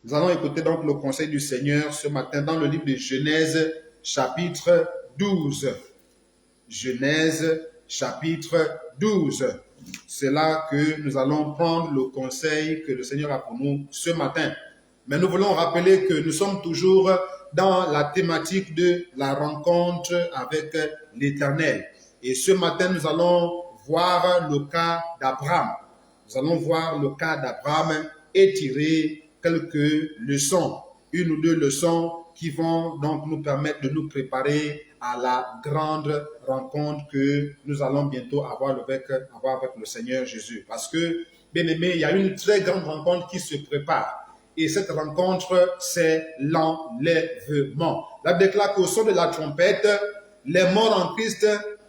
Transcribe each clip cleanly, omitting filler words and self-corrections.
Nous allons écouter donc le conseil du Seigneur ce matin dans le livre de Genèse, chapitre 12. Genèse, chapitre 12. C'est là que nous allons prendre le conseil que le Seigneur a pour nous ce matin. Mais nous voulons rappeler que nous sommes toujours dans la thématique de la rencontre avec l'Éternel. Et ce matin, nous allons voir le cas d'Abraham. Nous allons voir le cas d'Abraham et tirer quelques leçons, une ou deux leçons qui vont donc nous permettre de nous préparer à la grande rencontre que nous allons bientôt avoir avec le Seigneur Jésus. Parce que, bien aimé, il y a une très grande rencontre qui se prépare. Et cette rencontre, c'est l'enlèvement. La déclare qu'au son de la trompette, les morts en Christ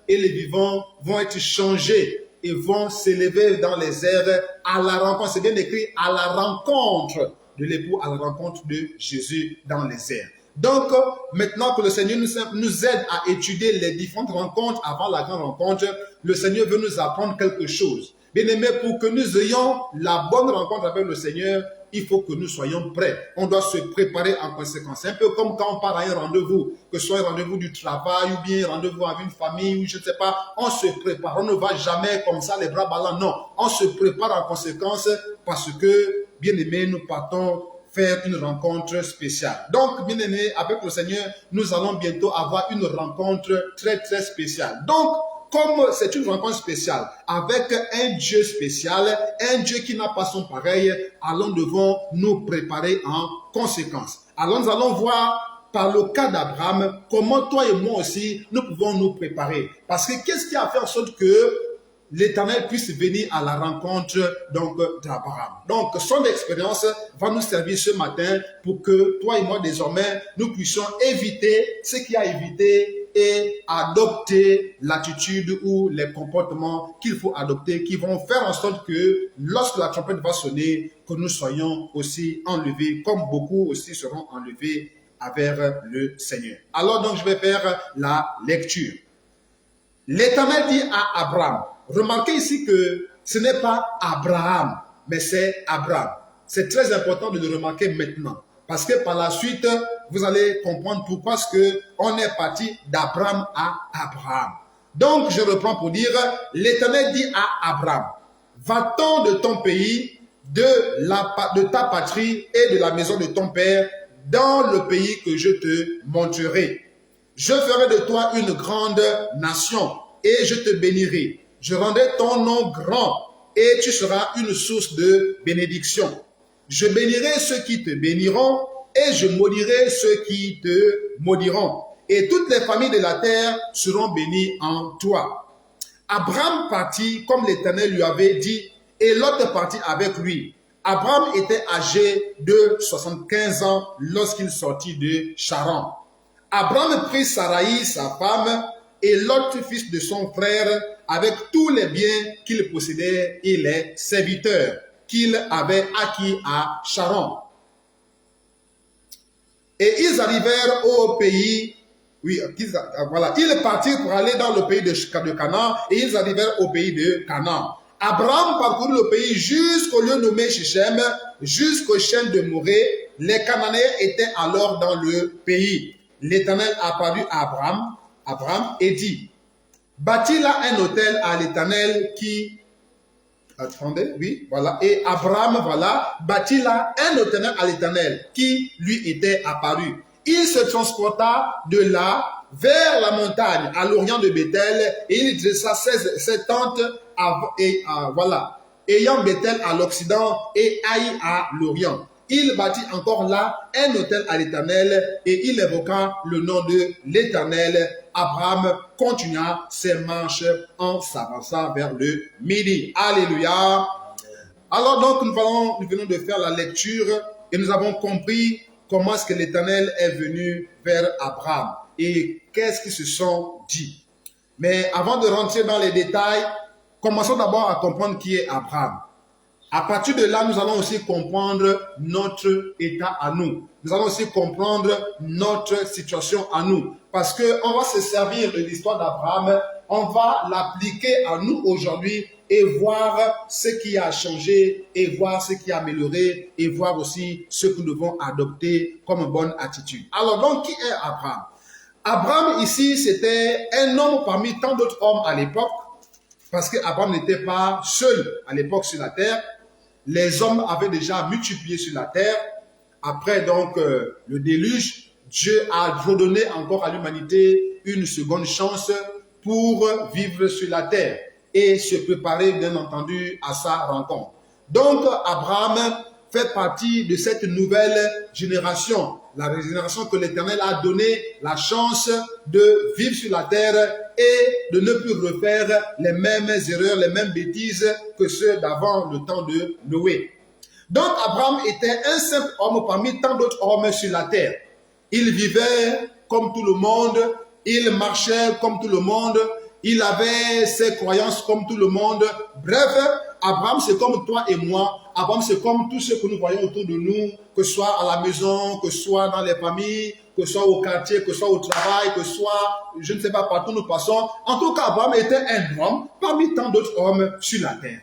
et les vivants vont être changés et vont s'élever dans les airs à la rencontre. C'est bien écrit, à la rencontre de l'époux, à la rencontre de Jésus dans les airs. Donc, maintenant que le Seigneur nous aide à étudier les différentes rencontres avant la grande rencontre, le Seigneur veut nous apprendre quelque chose. Bien aimé, pour que nous ayons la bonne rencontre avec le Seigneur, il faut que nous soyons prêts. On doit se préparer en conséquence. C'est un peu comme quand on part à un rendez-vous, que ce soit un rendez-vous du travail ou bien un rendez-vous avec une famille ou je ne sais pas, on se prépare. On ne va jamais comme ça les bras ballants. Non, on se prépare en conséquence parce que, bien aimé, nous partons faire une rencontre spéciale. Donc, bien aimé, avec le Seigneur, nous allons bientôt avoir une rencontre très, très spéciale. Donc, comme c'est une rencontre spéciale, avec un Dieu spécial, un Dieu qui n'a pas son pareil, alors nous devons nous préparer en conséquence. Alors nous allons voir par le cas d'Abraham, comment toi et moi aussi, nous pouvons nous préparer. Parce que qu'est-ce qui a fait en sorte que l'Éternel puisse venir à la rencontre donc d'Abraham. Donc, son expérience va nous servir ce matin pour que toi et moi, désormais, nous puissions éviter ce qui a évité et adopter l'attitude ou les comportements qu'il faut adopter qui vont faire en sorte que lorsque la trompette va sonner, que nous soyons aussi enlevés, comme beaucoup aussi seront enlevés vers le Seigneur. Alors donc, je vais faire la lecture. L'Éternel dit à Abraham, remarquez ici que ce n'est pas Abraham, mais c'est Abraham. C'est très important de le remarquer maintenant. Parce que par la suite, vous allez comprendre pourquoi on est parti d'Abraham à Abraham. Donc, je reprends pour dire, l'Éternel dit à Abraham, va-t'en de ton pays, de ta patrie et de la maison de ton père, dans le pays que je te montrerai. Je ferai de toi une grande nation et je te bénirai. Je rendrai ton nom grand et tu seras une source de bénédiction. Je bénirai ceux qui te béniront et je maudirai ceux qui te maudiront. Et toutes les familles de la terre seront bénies en toi. Abraham partit comme l'Éternel lui avait dit et Lot partit avec lui. Abraham était âgé de 75 ans lorsqu'il sortit de Charan. Abraham prit Saraï, sa femme, et Lot, fils de son frère, avec tous les biens qu'il possédait et les serviteurs qu'il avait acquis à Charan. Et ils arrivèrent au pays, ils partirent pour aller dans le pays de Canaan, et ils arrivèrent au pays de Canaan. Abraham parcourut le pays jusqu'au lieu nommé Shichem, jusqu'au chêne de Morée. Les Cananéens étaient alors dans le pays. L'Éternel apparut à Abraham et dit, bâtis là un autel à l'Éternel qui... Attendez, oui, voilà. Et Abraham, bâtit là un autel à l'Éternel qui lui était apparu. Il se transporta de là vers la montagne à l'orient de Bethel et il dressa ses tentes ayant Bethel à l'occident et Haï à l'orient. Il bâtit encore là un autel à l'Éternel et il évoqua le nom de l'Éternel. Abraham continua ses marches en s'avançant vers le midi. Alléluia. Alors donc nous venons de faire la lecture et nous avons compris comment est-ce que l'Éternel est venu vers Abraham et qu'est-ce qu'ils se sont dit. Mais avant de rentrer dans les détails, commençons d'abord à comprendre qui est Abraham. À partir de là, nous allons aussi comprendre notre état à nous. Nous allons aussi comprendre notre situation à nous. Parce qu'on va se servir de l'histoire d'Abraham, on va l'appliquer à nous aujourd'hui et voir ce qui a changé, et voir ce qui a amélioré, et voir aussi ce que nous devons adopter comme bonne attitude. Alors donc, qui est Abraham? Abraham ici, c'était un homme parmi tant d'autres hommes à l'époque, parce qu'Abraham n'était pas seul à l'époque sur la terre. Les hommes avaient déjà multiplié sur la terre. Après donc le déluge, Dieu a redonné encore à l'humanité une seconde chance pour vivre sur la terre et se préparer bien entendu à sa rencontre. Donc Abraham fait partie de cette nouvelle génération, la génération que l'Éternel a donné la chance de vivre sur la terre et de ne plus refaire les mêmes erreurs, les mêmes bêtises que ceux d'avant le temps de Noé. Donc Abraham était un simple homme parmi tant d'autres hommes sur la terre. Il vivait comme tout le monde, il marchait comme tout le monde, il avait ses croyances comme tout le monde. Bref, Abraham c'est comme toi et moi. Abraham c'est comme tous ceux que nous voyons autour de nous, que ce soit à la maison, que ce soit dans les familles, que ce soit au quartier, que ce soit au travail, que ce soit, je ne sais pas, partout nous passons. En tout cas, Abraham était un homme parmi tant d'autres hommes sur la terre.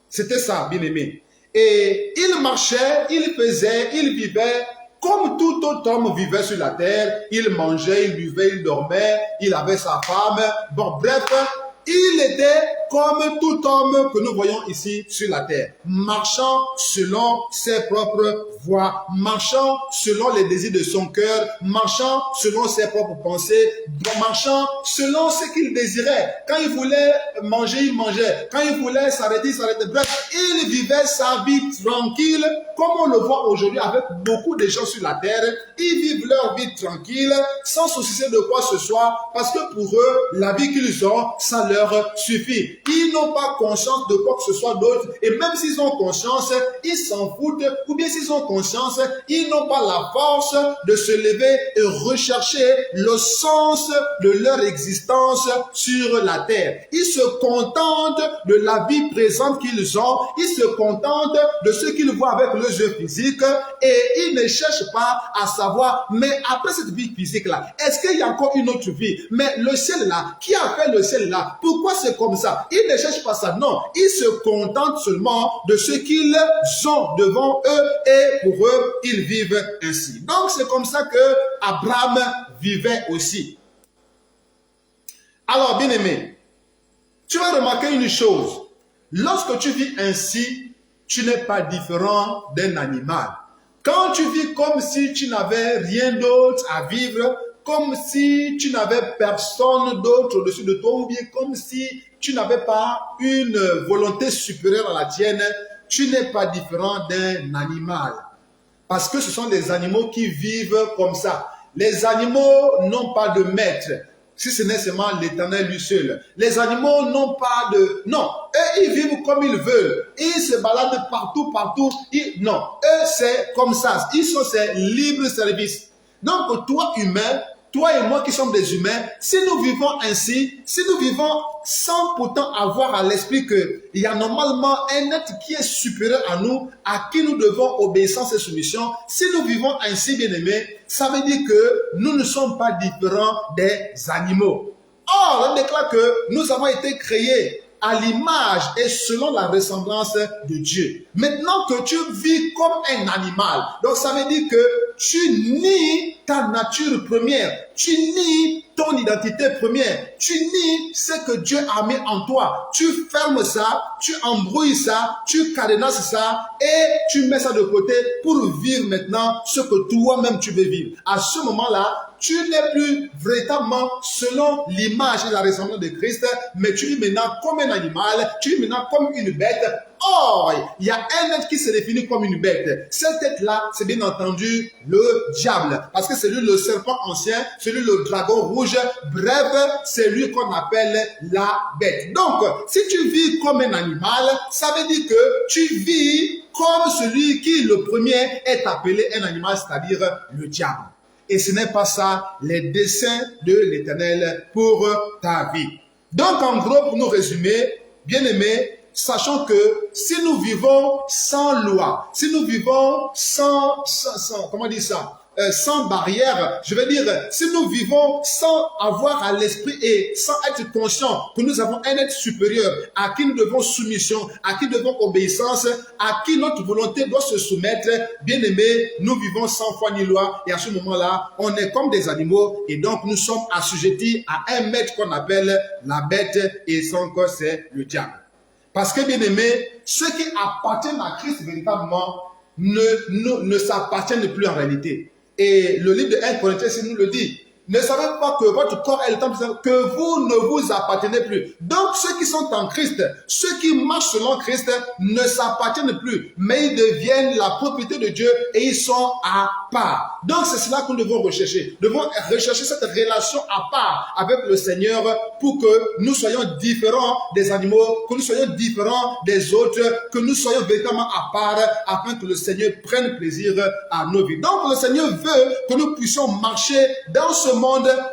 C'était ça, bien aimé. Et il marchait, il faisait, il vivait comme tout autre homme vivait sur la terre. Il mangeait, il buvait, il dormait, il avait sa femme. Bon, bref, il était comme tout homme que nous voyons ici sur la terre, marchant selon ses propres voies, marchant selon les désirs de son cœur, marchant selon ses propres pensées, marchant selon ce qu'il désirait. Quand il voulait manger, il mangeait. Quand il voulait s'arrêter, il s'arrêtait. Bref, il vivait sa vie tranquille, comme on le voit aujourd'hui avec beaucoup de gens sur la terre. Ils vivent leur vie tranquille, sans se soucier de quoi que ce soit, parce que pour eux, la vie qu'ils ont, ça leur suffit. Ils n'ont pas conscience de quoi que ce soit d'autre. Et même s'ils ont conscience, ils s'en foutent. Ou bien s'ils ont conscience, ils n'ont pas la force de se lever et rechercher le sens de leur existence sur la terre. Ils se contentent de la vie présente qu'ils ont. Ils se contentent de ce qu'ils voient avec leurs yeux physiques. Et ils ne cherchent pas à savoir, mais après cette vie physique-là, est-ce qu'il y a encore une autre vie? Mais le ciel-là, qui a fait le ciel-là? Pourquoi c'est comme ça? Ils ne cherchent pas ça, non. Ils se contentent seulement de ce qu'ils ont devant eux et pour eux, ils vivent ainsi. Donc, c'est comme ça que Abraham vivait aussi. Alors, bien aimé, tu vas remarquer une chose. Lorsque tu vis ainsi, tu n'es pas différent d'un animal. Quand tu vis comme si tu n'avais rien d'autre à vivre, comme si tu n'avais personne d'autre au-dessus de toi, ou bien comme si tu n'avais pas une volonté supérieure à la tienne, tu n'es pas différent d'un animal. Parce que ce sont des animaux qui vivent comme ça. Les animaux n'ont pas de maître, si ce n'est seulement l'Éternel lui seul. Les animaux n'ont pas de... Non, eux, ils vivent comme ils veulent. Ils se baladent partout, partout. Non, eux, c'est comme ça. Ils sont ces libres services. Donc, toi, humain, toi et moi qui sommes des humains, si nous vivons ainsi, si nous vivons sans pourtant avoir à l'esprit qu'il y a normalement un être qui est supérieur à nous, à qui nous devons obéissance et soumission, si nous vivons ainsi, bien-aimés, ça veut dire que nous ne sommes pas différents des animaux. Or, on déclare que nous avons été créés à l'image et selon la ressemblance de Dieu. Maintenant que tu vis comme un animal, donc ça veut dire que tu nies ta nature première, tu nies ton identité première, tu nies ce que Dieu a mis en toi. Tu fermes ça, tu embrouilles ça, tu cadenasses ça et tu mets ça de côté pour vivre maintenant ce que toi-même tu veux vivre. À ce moment-là, tu n'es plus véritablement selon l'image et la ressemblance de Christ, mais tu vis maintenant comme un animal, tu vis maintenant comme une bête. Or, il y a un être qui se définit comme une bête. Cette tête-là, c'est bien entendu le diable. Parce que c'est lui le serpent ancien, c'est lui le dragon rouge. Bref, c'est lui qu'on appelle la bête. Donc, si tu vis comme un animal, ça veut dire que tu vis comme celui qui, le premier, est appelé un animal, c'est-à-dire le diable. Et ce n'est pas ça les desseins de l'Éternel pour ta vie. Donc, en gros, pour nous résumer, bien-aimés, sachant que si nous vivons sans loi, si nous vivons sans comment dire ça, sans barrière, je veux dire, si nous vivons sans avoir à l'esprit et sans être conscients que nous avons un être supérieur à qui nous devons soumission, à qui nous devons obéissance, à qui notre volonté doit se soumettre, bien aimé, nous vivons sans foi ni loi et à ce moment-là, on est comme des animaux et donc nous sommes assujettis à un maître qu'on appelle la bête et son corps c'est le diable. Parce que bien aimé, ceux qui appartiennent à Christ véritablement ne s'appartiennent plus en réalité. Et le livre de 1 Corinthiens nous le dit. Ne savez pas que votre corps est le temple, que vous ne vous appartenez plus. Donc ceux qui sont en Christ, ceux qui marchent selon Christ ne s'appartiennent plus, mais ils deviennent la propriété de Dieu et ils sont à part. Donc c'est cela que nous devons rechercher. Nous devons rechercher cette relation à part avec le Seigneur pour que nous soyons différents des animaux, que nous soyons différents des autres, que nous soyons véritablement à part afin que le Seigneur prenne plaisir à nos vies. Donc le Seigneur veut que nous puissions marcher dans ce monde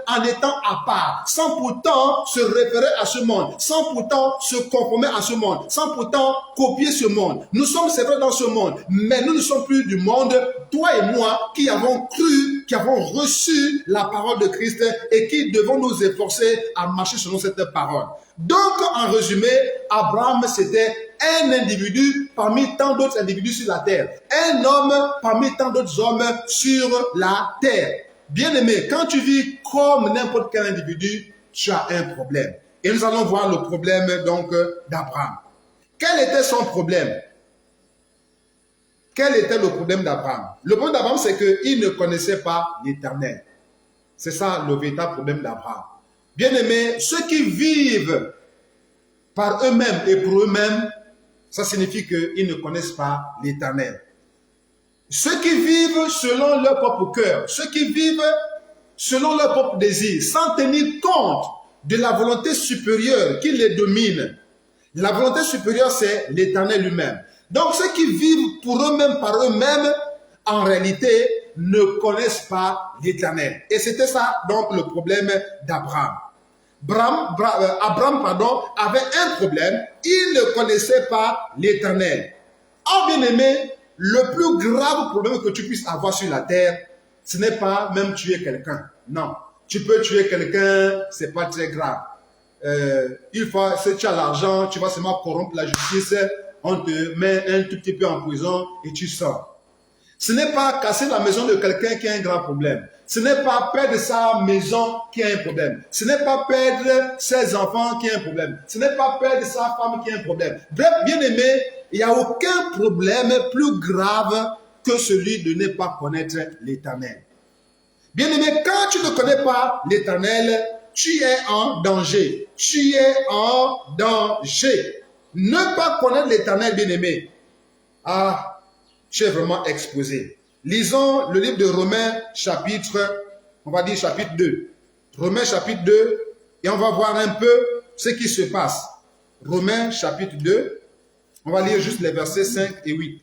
en étant à part, sans pourtant se référer à ce monde, sans pourtant se conformer à ce monde, sans pourtant copier ce monde. Nous sommes c'est vrai dans ce monde, mais nous ne sommes plus du monde, toi et moi qui avons cru, qui avons reçu la parole de Christ et qui devons nous efforcer à marcher selon cette parole. Donc, en résumé, Abraham, c'était un individu parmi tant d'autres individus sur la terre. Un homme parmi tant d'autres hommes sur la terre. Bien-aimé, quand tu vis comme n'importe quel individu, tu as un problème. Et nous allons voir le problème donc d'Abraham. Quel était son problème? Quel était le problème d'Abraham? Le problème d'Abraham, c'est qu'il ne connaissait pas l'Éternel. C'est ça le véritable problème d'Abraham. Bien-aimé, ceux qui vivent par eux-mêmes et pour eux-mêmes, ça signifie qu'ils ne connaissent pas l'Éternel. Ceux qui vivent selon leur propre cœur, ceux qui vivent selon leur propre désir, sans tenir compte de la volonté supérieure qui les domine. La volonté supérieure, c'est l'Éternel lui-même. Donc ceux qui vivent pour eux-mêmes, par eux-mêmes, en réalité, ne connaissent pas l'Éternel. Et c'était ça, donc, le problème d'Abraham. Abraham, avait un problème, il ne connaissait pas l'Éternel. Oh bien-aimé, le plus grave problème que tu puisses avoir sur la terre, ce n'est pas même tuer quelqu'un. Non, tu peux tuer quelqu'un, c'est pas très grave. Une fois, si tu as l'argent, tu vas seulement corrompre la justice, on te met un tout petit peu en prison et tu sors. Ce n'est pas casser la maison de quelqu'un qui a un grand problème. Ce n'est pas perdre sa maison qui a un problème. Ce n'est pas perdre ses enfants qui a un problème. Ce n'est pas perdre sa femme qui a un problème. Bref, bien aimé, il n'y a aucun problème plus grave que celui de ne pas connaître l'Éternel. Bien aimé, quand tu ne connais pas l'Éternel, tu es en danger. Tu es en danger. Ne pas connaître l'Éternel, bien aimé, tu es vraiment exposé. Lisons le livre de Romains, chapitre 2. Romains, chapitre 2, et on va voir un peu ce qui se passe. Romains, chapitre 2, on va lire juste les versets 5 et 8.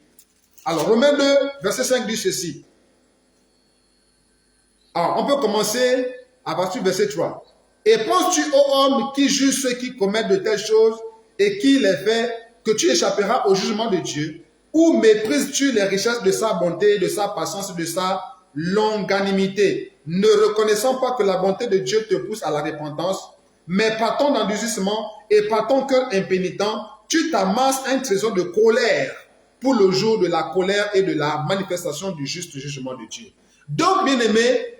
Alors, Romains 2, verset 5 dit ceci. Alors, on peut commencer à partir du verset 3. Et penses-tu, ô homme, qui juge ceux qui commettent de telles choses et qui les fait, que tu échapperas au jugement de Dieu? Ou méprises-tu les richesses de sa bonté, de sa patience, de sa longanimité, ne reconnaissant pas que la bonté de Dieu te pousse à la repentance, mais par ton endurcissement et par ton cœur impénitent, tu t'amasses un trésor de colère pour le jour de la colère et de la manifestation du juste jugement de Dieu. Donc, bien-aimés,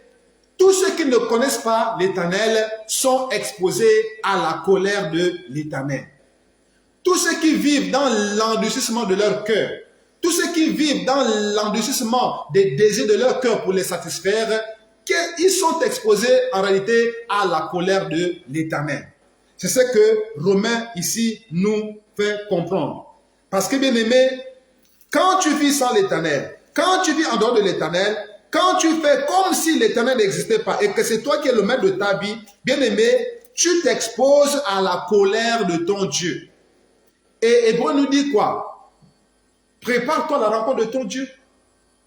tous ceux qui ne connaissent pas l'Éternel sont exposés à la colère de l'Éternel. Tous ceux qui vivent dans l'endurcissement de leur cœur, tous ceux qui vivent dans l'endurcissement des désirs de leur cœur pour les satisfaire, ils sont exposés en réalité à la colère de l'Éternel. C'est ce que Romains ici nous fait comprendre. Parce que bien aimé, quand tu vis sans l'Éternel, quand tu vis en dehors de l'Éternel, quand tu fais comme si l'Éternel n'existait pas et que c'est toi qui es le maître de ta vie, bien aimé, tu t'exposes à la colère de ton Dieu. Et Hébreu nous dit quoi? Prépare-toi à la rencontre de ton Dieu.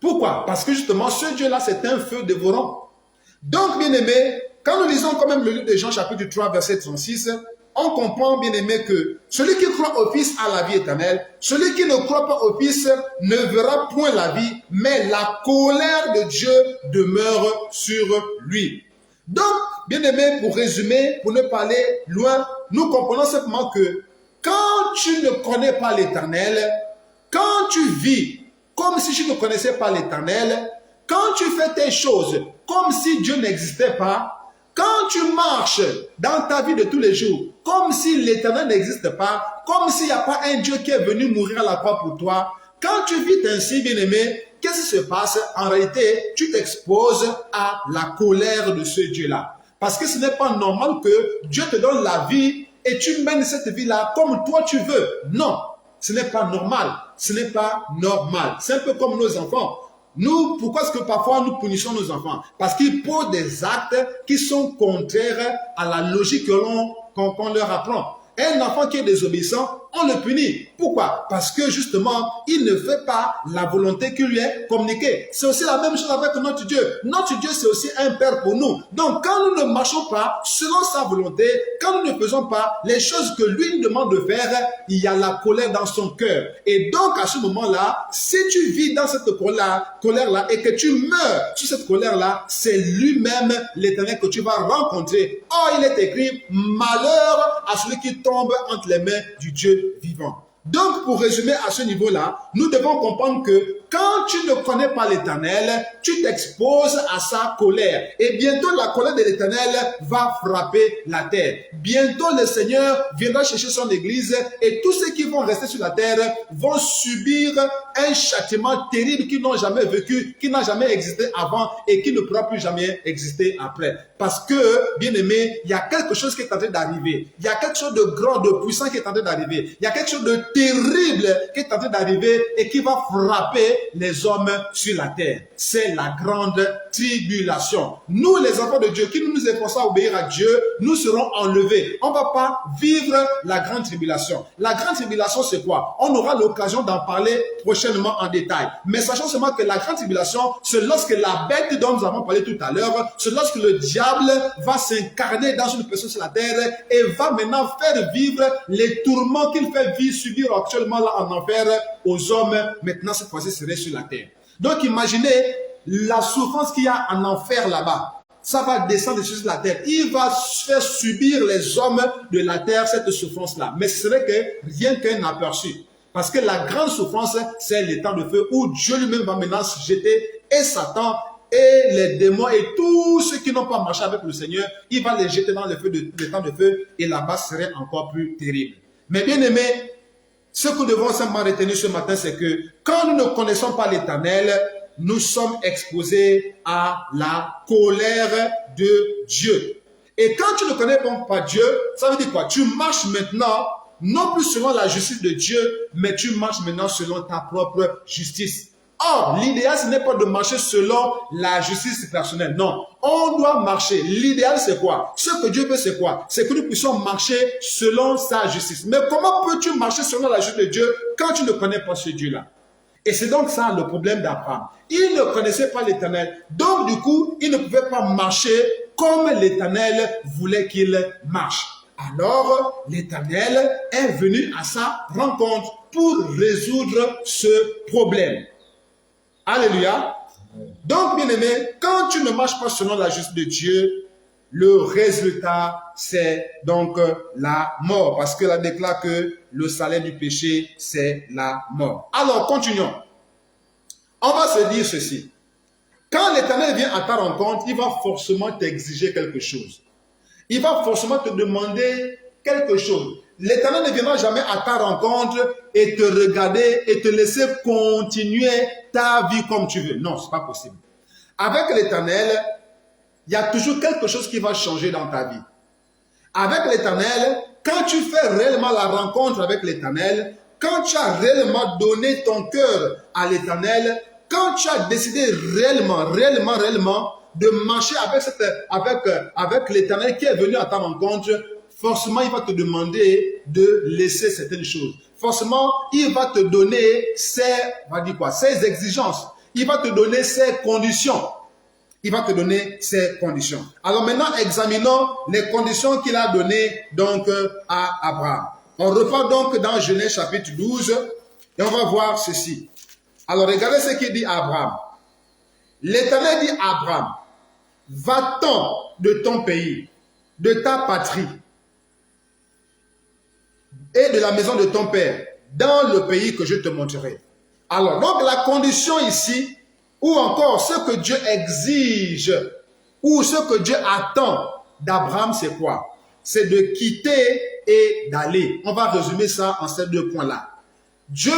Pourquoi? Parce que justement, ce Dieu-là, c'est un feu dévorant. Donc, bien aimé, quand nous lisons quand même le livre de Jean, chapitre 3, verset 36, on comprend, bien aimé, que celui qui croit au Fils a la vie éternelle. Celui qui ne croit pas au Fils ne verra point la vie, mais la colère de Dieu demeure sur lui. Donc, bien aimé, pour résumer, pour ne pas aller loin, nous comprenons simplement que quand tu ne connais pas l'Éternel, quand tu vis comme si tu ne connaissais pas l'Éternel, quand tu fais tes choses comme si Dieu n'existait pas, quand tu marches dans ta vie de tous les jours comme si l'Éternel n'existe pas, comme s'il n'y a pas un Dieu qui est venu mourir à la croix pour toi, quand tu vis ainsi, bien-aimé, qu'est-ce qui se passe? En réalité, tu t'exposes à la colère de ce Dieu-là. Parce que ce n'est pas normal que Dieu te donne la vie et tu mènes cette vie-là comme toi tu veux. Non, ce n'est pas normal. Ce n'est pas normal. C'est un peu comme nos enfants. Nous, pourquoi est-ce que parfois nous punissons nos enfants? Parce qu'ils posent des actes qui sont contraires à la logique qu'on leur apprend. Un enfant qui est désobéissant, on le punit. Pourquoi? Parce que justement, il ne fait pas la volonté qui lui est communiquée. C'est aussi la même chose avec notre Dieu. Notre Dieu, c'est aussi un Père pour nous. Donc, quand nous ne marchons pas selon sa volonté, quand nous ne faisons pas les choses que lui nous demande de faire, il y a la colère dans son cœur. Et donc, à ce moment-là, si tu vis dans cette colère-là et que tu meurs sur cette colère-là, c'est lui-même l'Éternel que tu vas rencontrer. Or, il est écrit, malheur à celui qui tombe entre les mains du Dieu vivant. Donc, pour résumer à ce niveau-là, nous devons comprendre que quand tu ne connais pas l'Éternel, tu t'exposes à sa colère. Et bientôt, la colère de l'Éternel va frapper la terre. Bientôt, le Seigneur viendra chercher son église et tous ceux qui vont rester sur la terre vont subir un châtiment terrible qu'ils n'ont jamais vécu, qui n'a jamais existé avant et qui ne pourra plus jamais exister après. Parce que, bien aimé, il y a quelque chose qui est en train d'arriver. Il y a quelque chose de grand, de puissant qui est en train d'arriver. Il y a quelque chose de terrible qui est en train d'arriver et qui va frapper les hommes sur la terre. C'est la grande tribulation. Nous, les enfants de Dieu, qui nous efforçons à obéir à Dieu, nous serons enlevés. On ne va pas vivre la grande tribulation. La grande tribulation, c'est quoi? On aura l'occasion d'en parler prochainement en détail. Mais sachons seulement que la grande tribulation, c'est lorsque la bête dont nous avons parlé tout à l'heure, c'est lorsque le diable va s'incarner dans une personne sur la terre et va maintenant faire vivre les tourments qu'il fait vivre, subir actuellement là en enfer aux hommes, maintenant cette fois-ci serait sur la terre. Donc imaginez la souffrance qu'il y a en enfer là-bas. Ça va descendre sur la terre. Il va faire subir les hommes de la terre cette souffrance-là. Mais ce serait que rien qu'un aperçu. Parce que la grande souffrance, c'est le temps de feu où Dieu lui-même va maintenant se jeter et Satan et les démons et tous ceux qui n'ont pas marché avec le Seigneur, il va les jeter dans le temps de feu et là-bas serait encore plus terrible. Mais bien aimé, ce que nous devons simplement retenir ce matin, c'est que quand nous ne connaissons pas l'Éternel, nous sommes exposés à la colère de Dieu. Et quand tu ne connais pas Dieu, ça veut dire quoi? Tu marches maintenant, non plus selon la justice de Dieu, mais tu marches maintenant selon ta propre justice. Or, l'idéal, ce n'est pas de marcher selon la justice personnelle. Non, on doit marcher. L'idéal, c'est quoi? Ce que Dieu veut, c'est quoi? C'est que nous puissions marcher selon sa justice. Mais comment peux-tu marcher selon la justice de Dieu quand tu ne connais pas ce Dieu-là? Et c'est donc ça le problème d'Abraham. Il ne connaissait pas l'Éternel. Donc, du coup, il ne pouvait pas marcher comme l'Éternel voulait qu'il marche. Alors, l'Éternel est venu à sa rencontre pour résoudre ce problème. Alléluia. Donc, bien aimé, quand tu ne marches pas selon la justice de Dieu, le résultat, c'est donc la mort. Parce que la déclare que le salaire du péché, c'est la mort. Alors, continuons. On va se dire ceci. Quand l'Éternel vient à ta rencontre, il va forcément t'exiger quelque chose. Il va forcément te demander quelque chose. L'Éternel ne viendra jamais à ta rencontre et te regarder et te laisser continuer ta vie comme tu veux. Non, ce n'est pas possible. Avec l'Éternel, il y a toujours quelque chose qui va changer dans ta vie. Avec l'Éternel, quand tu fais réellement la rencontre avec l'Éternel, quand tu as réellement donné ton cœur à l'Éternel, quand tu as décidé réellement de marcher avec l'Éternel qui est venu à ta rencontre, forcément, il va te demander de laisser certaines choses. Forcément, il va te donner ses exigences. Il va te donner ses conditions. Il va te donner ces conditions. Alors maintenant, examinons les conditions qu'il a données donc à Abraham. On repart donc dans Genèse chapitre 12 et on va voir ceci. Alors regardez ce qu'il dit à Abraham. L'Éternel dit à Abraham, va-t'en de ton pays, de ta patrie et de la maison de ton père, dans le pays que je te montrerai. Alors, donc la condition ici, ou encore ce que Dieu exige, ou ce que Dieu attend d'Abraham, c'est quoi? C'est de quitter et d'aller. On va résumer ça en ces deux points-là. Dieu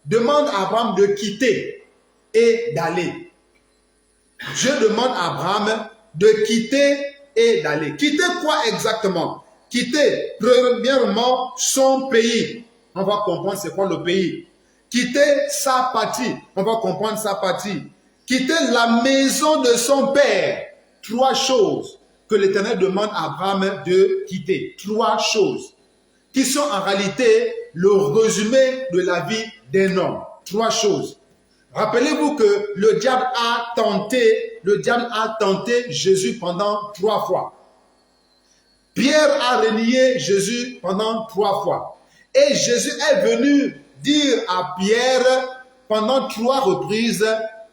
demande à Abraham de quitter et d'aller. Dieu demande à Abraham de quitter et d'aller. Quitter quoi exactement? Quitter, premièrement, son pays. On va comprendre c'est quoi le pays. Quitter sa patrie. On va comprendre sa patrie. Quitter la maison de son père. Trois choses que l'Éternel demande à Abraham de quitter. Trois choses qui sont en réalité le résumé de la vie d'un homme. Trois choses. Rappelez-vous que le diable a tenté Jésus pendant 3 fois. Pierre a renié Jésus pendant 3 fois. Et Jésus est venu dire à Pierre pendant 3 reprises,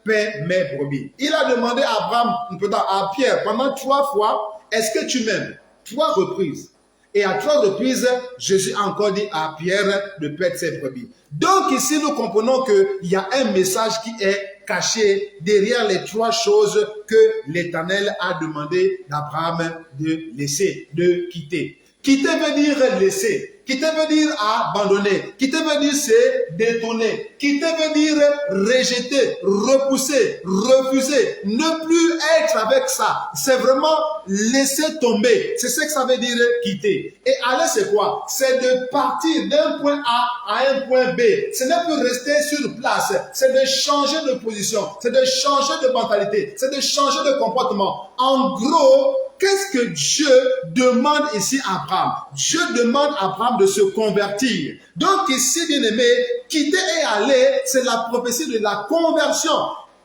paie mes brebis. Il a demandé à Pierre pendant 3 fois, est-ce que tu m'aimes? 3 reprises. Et à 3 reprises, Jésus a encore dit à Pierre de paître ses brebis. Donc ici, nous comprenons qu'il y a un message qui est caché derrière les 3 choses que l'Éternel a demandé d'Abraham de laisser, de quitter. Quitter veut dire laisser. Quitter veut dire abandonner. Quitter veut dire se détourner. Quitter veut dire rejeter, repousser, refuser. Ne plus être avec ça. C'est vraiment laisser tomber. C'est ce que ça veut dire quitter. Et aller, c'est quoi? C'est de partir d'un point A à un point B. Ce n'est plus rester sur place. C'est de changer de position. C'est de changer de mentalité. C'est de changer de comportement. En gros, qu'est-ce que Dieu demande ici à Abraham? Dieu demande à Abraham de se convertir. Donc ici, bien aimé, quitter et aller, c'est la prophétie de la conversion.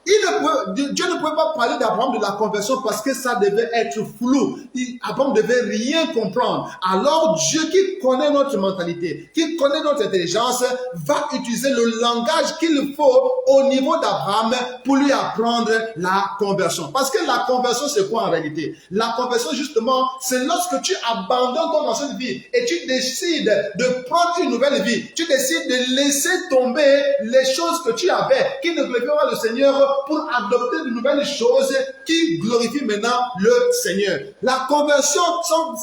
Dieu ne pouvait pas parler d'Abraham de la conversion parce que ça devait être flou. Abraham ne devait rien comprendre. Alors Dieu qui connaît notre mentalité, qui connaît notre intelligence, va utiliser le langage qu'il faut au niveau d'Abraham pour lui apprendre la conversion. Parce que la conversion, c'est quoi en réalité? La conversion, justement, c'est lorsque tu abandonnes ton ancienne vie et tu décides de prendre une nouvelle vie. Tu décides de laisser tomber les choses que tu avais, qui ne glorifient pas le Seigneur, pour adopter de nouvelles choses qui glorifient maintenant le Seigneur. La conversion,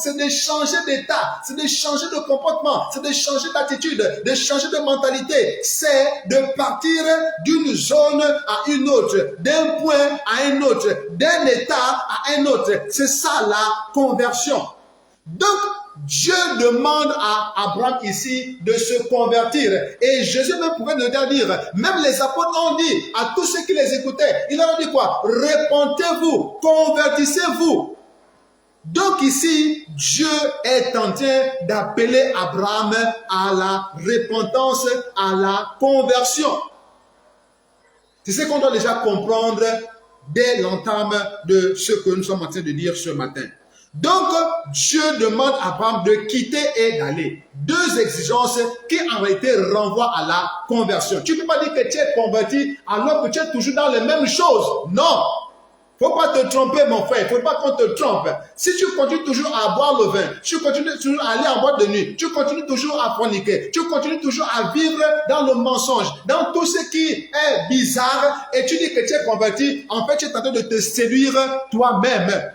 c'est de changer d'état, c'est de changer de comportement, c'est de changer d'attitude, de changer de mentalité. C'est de partir d'une zone à une autre, d'un point à un autre, d'un état à un autre. C'est ça la conversion. Donc, Dieu demande à Abraham ici de se convertir. Et Jésus même pouvait le dire. Même les apôtres ont dit à tous ceux qui les écoutaient, il leur a dit quoi? Repentez-vous, convertissez-vous. Donc ici, Dieu est en train d'appeler Abraham à la repentance, à la conversion. C'est ce qu'on doit déjà comprendre dès l'entame de ce que nous sommes en train de dire ce matin. Donc, Dieu demande à Abraham de quitter et d'aller. 2 exigences qui en réalité renvoient à la conversion. Tu ne peux pas dire que tu es converti alors que tu es toujours dans les mêmes choses. Non. Il ne faut pas te tromper, mon frère. Il ne faut pas qu'on te trompe. Si tu continues toujours à boire le vin, tu continues toujours à aller en boîte de nuit, tu continues toujours à forniquer, tu continues toujours à vivre dans le mensonge, dans tout ce qui est bizarre, et tu dis que tu es converti, en fait, tu es en train de te séduire toi-même.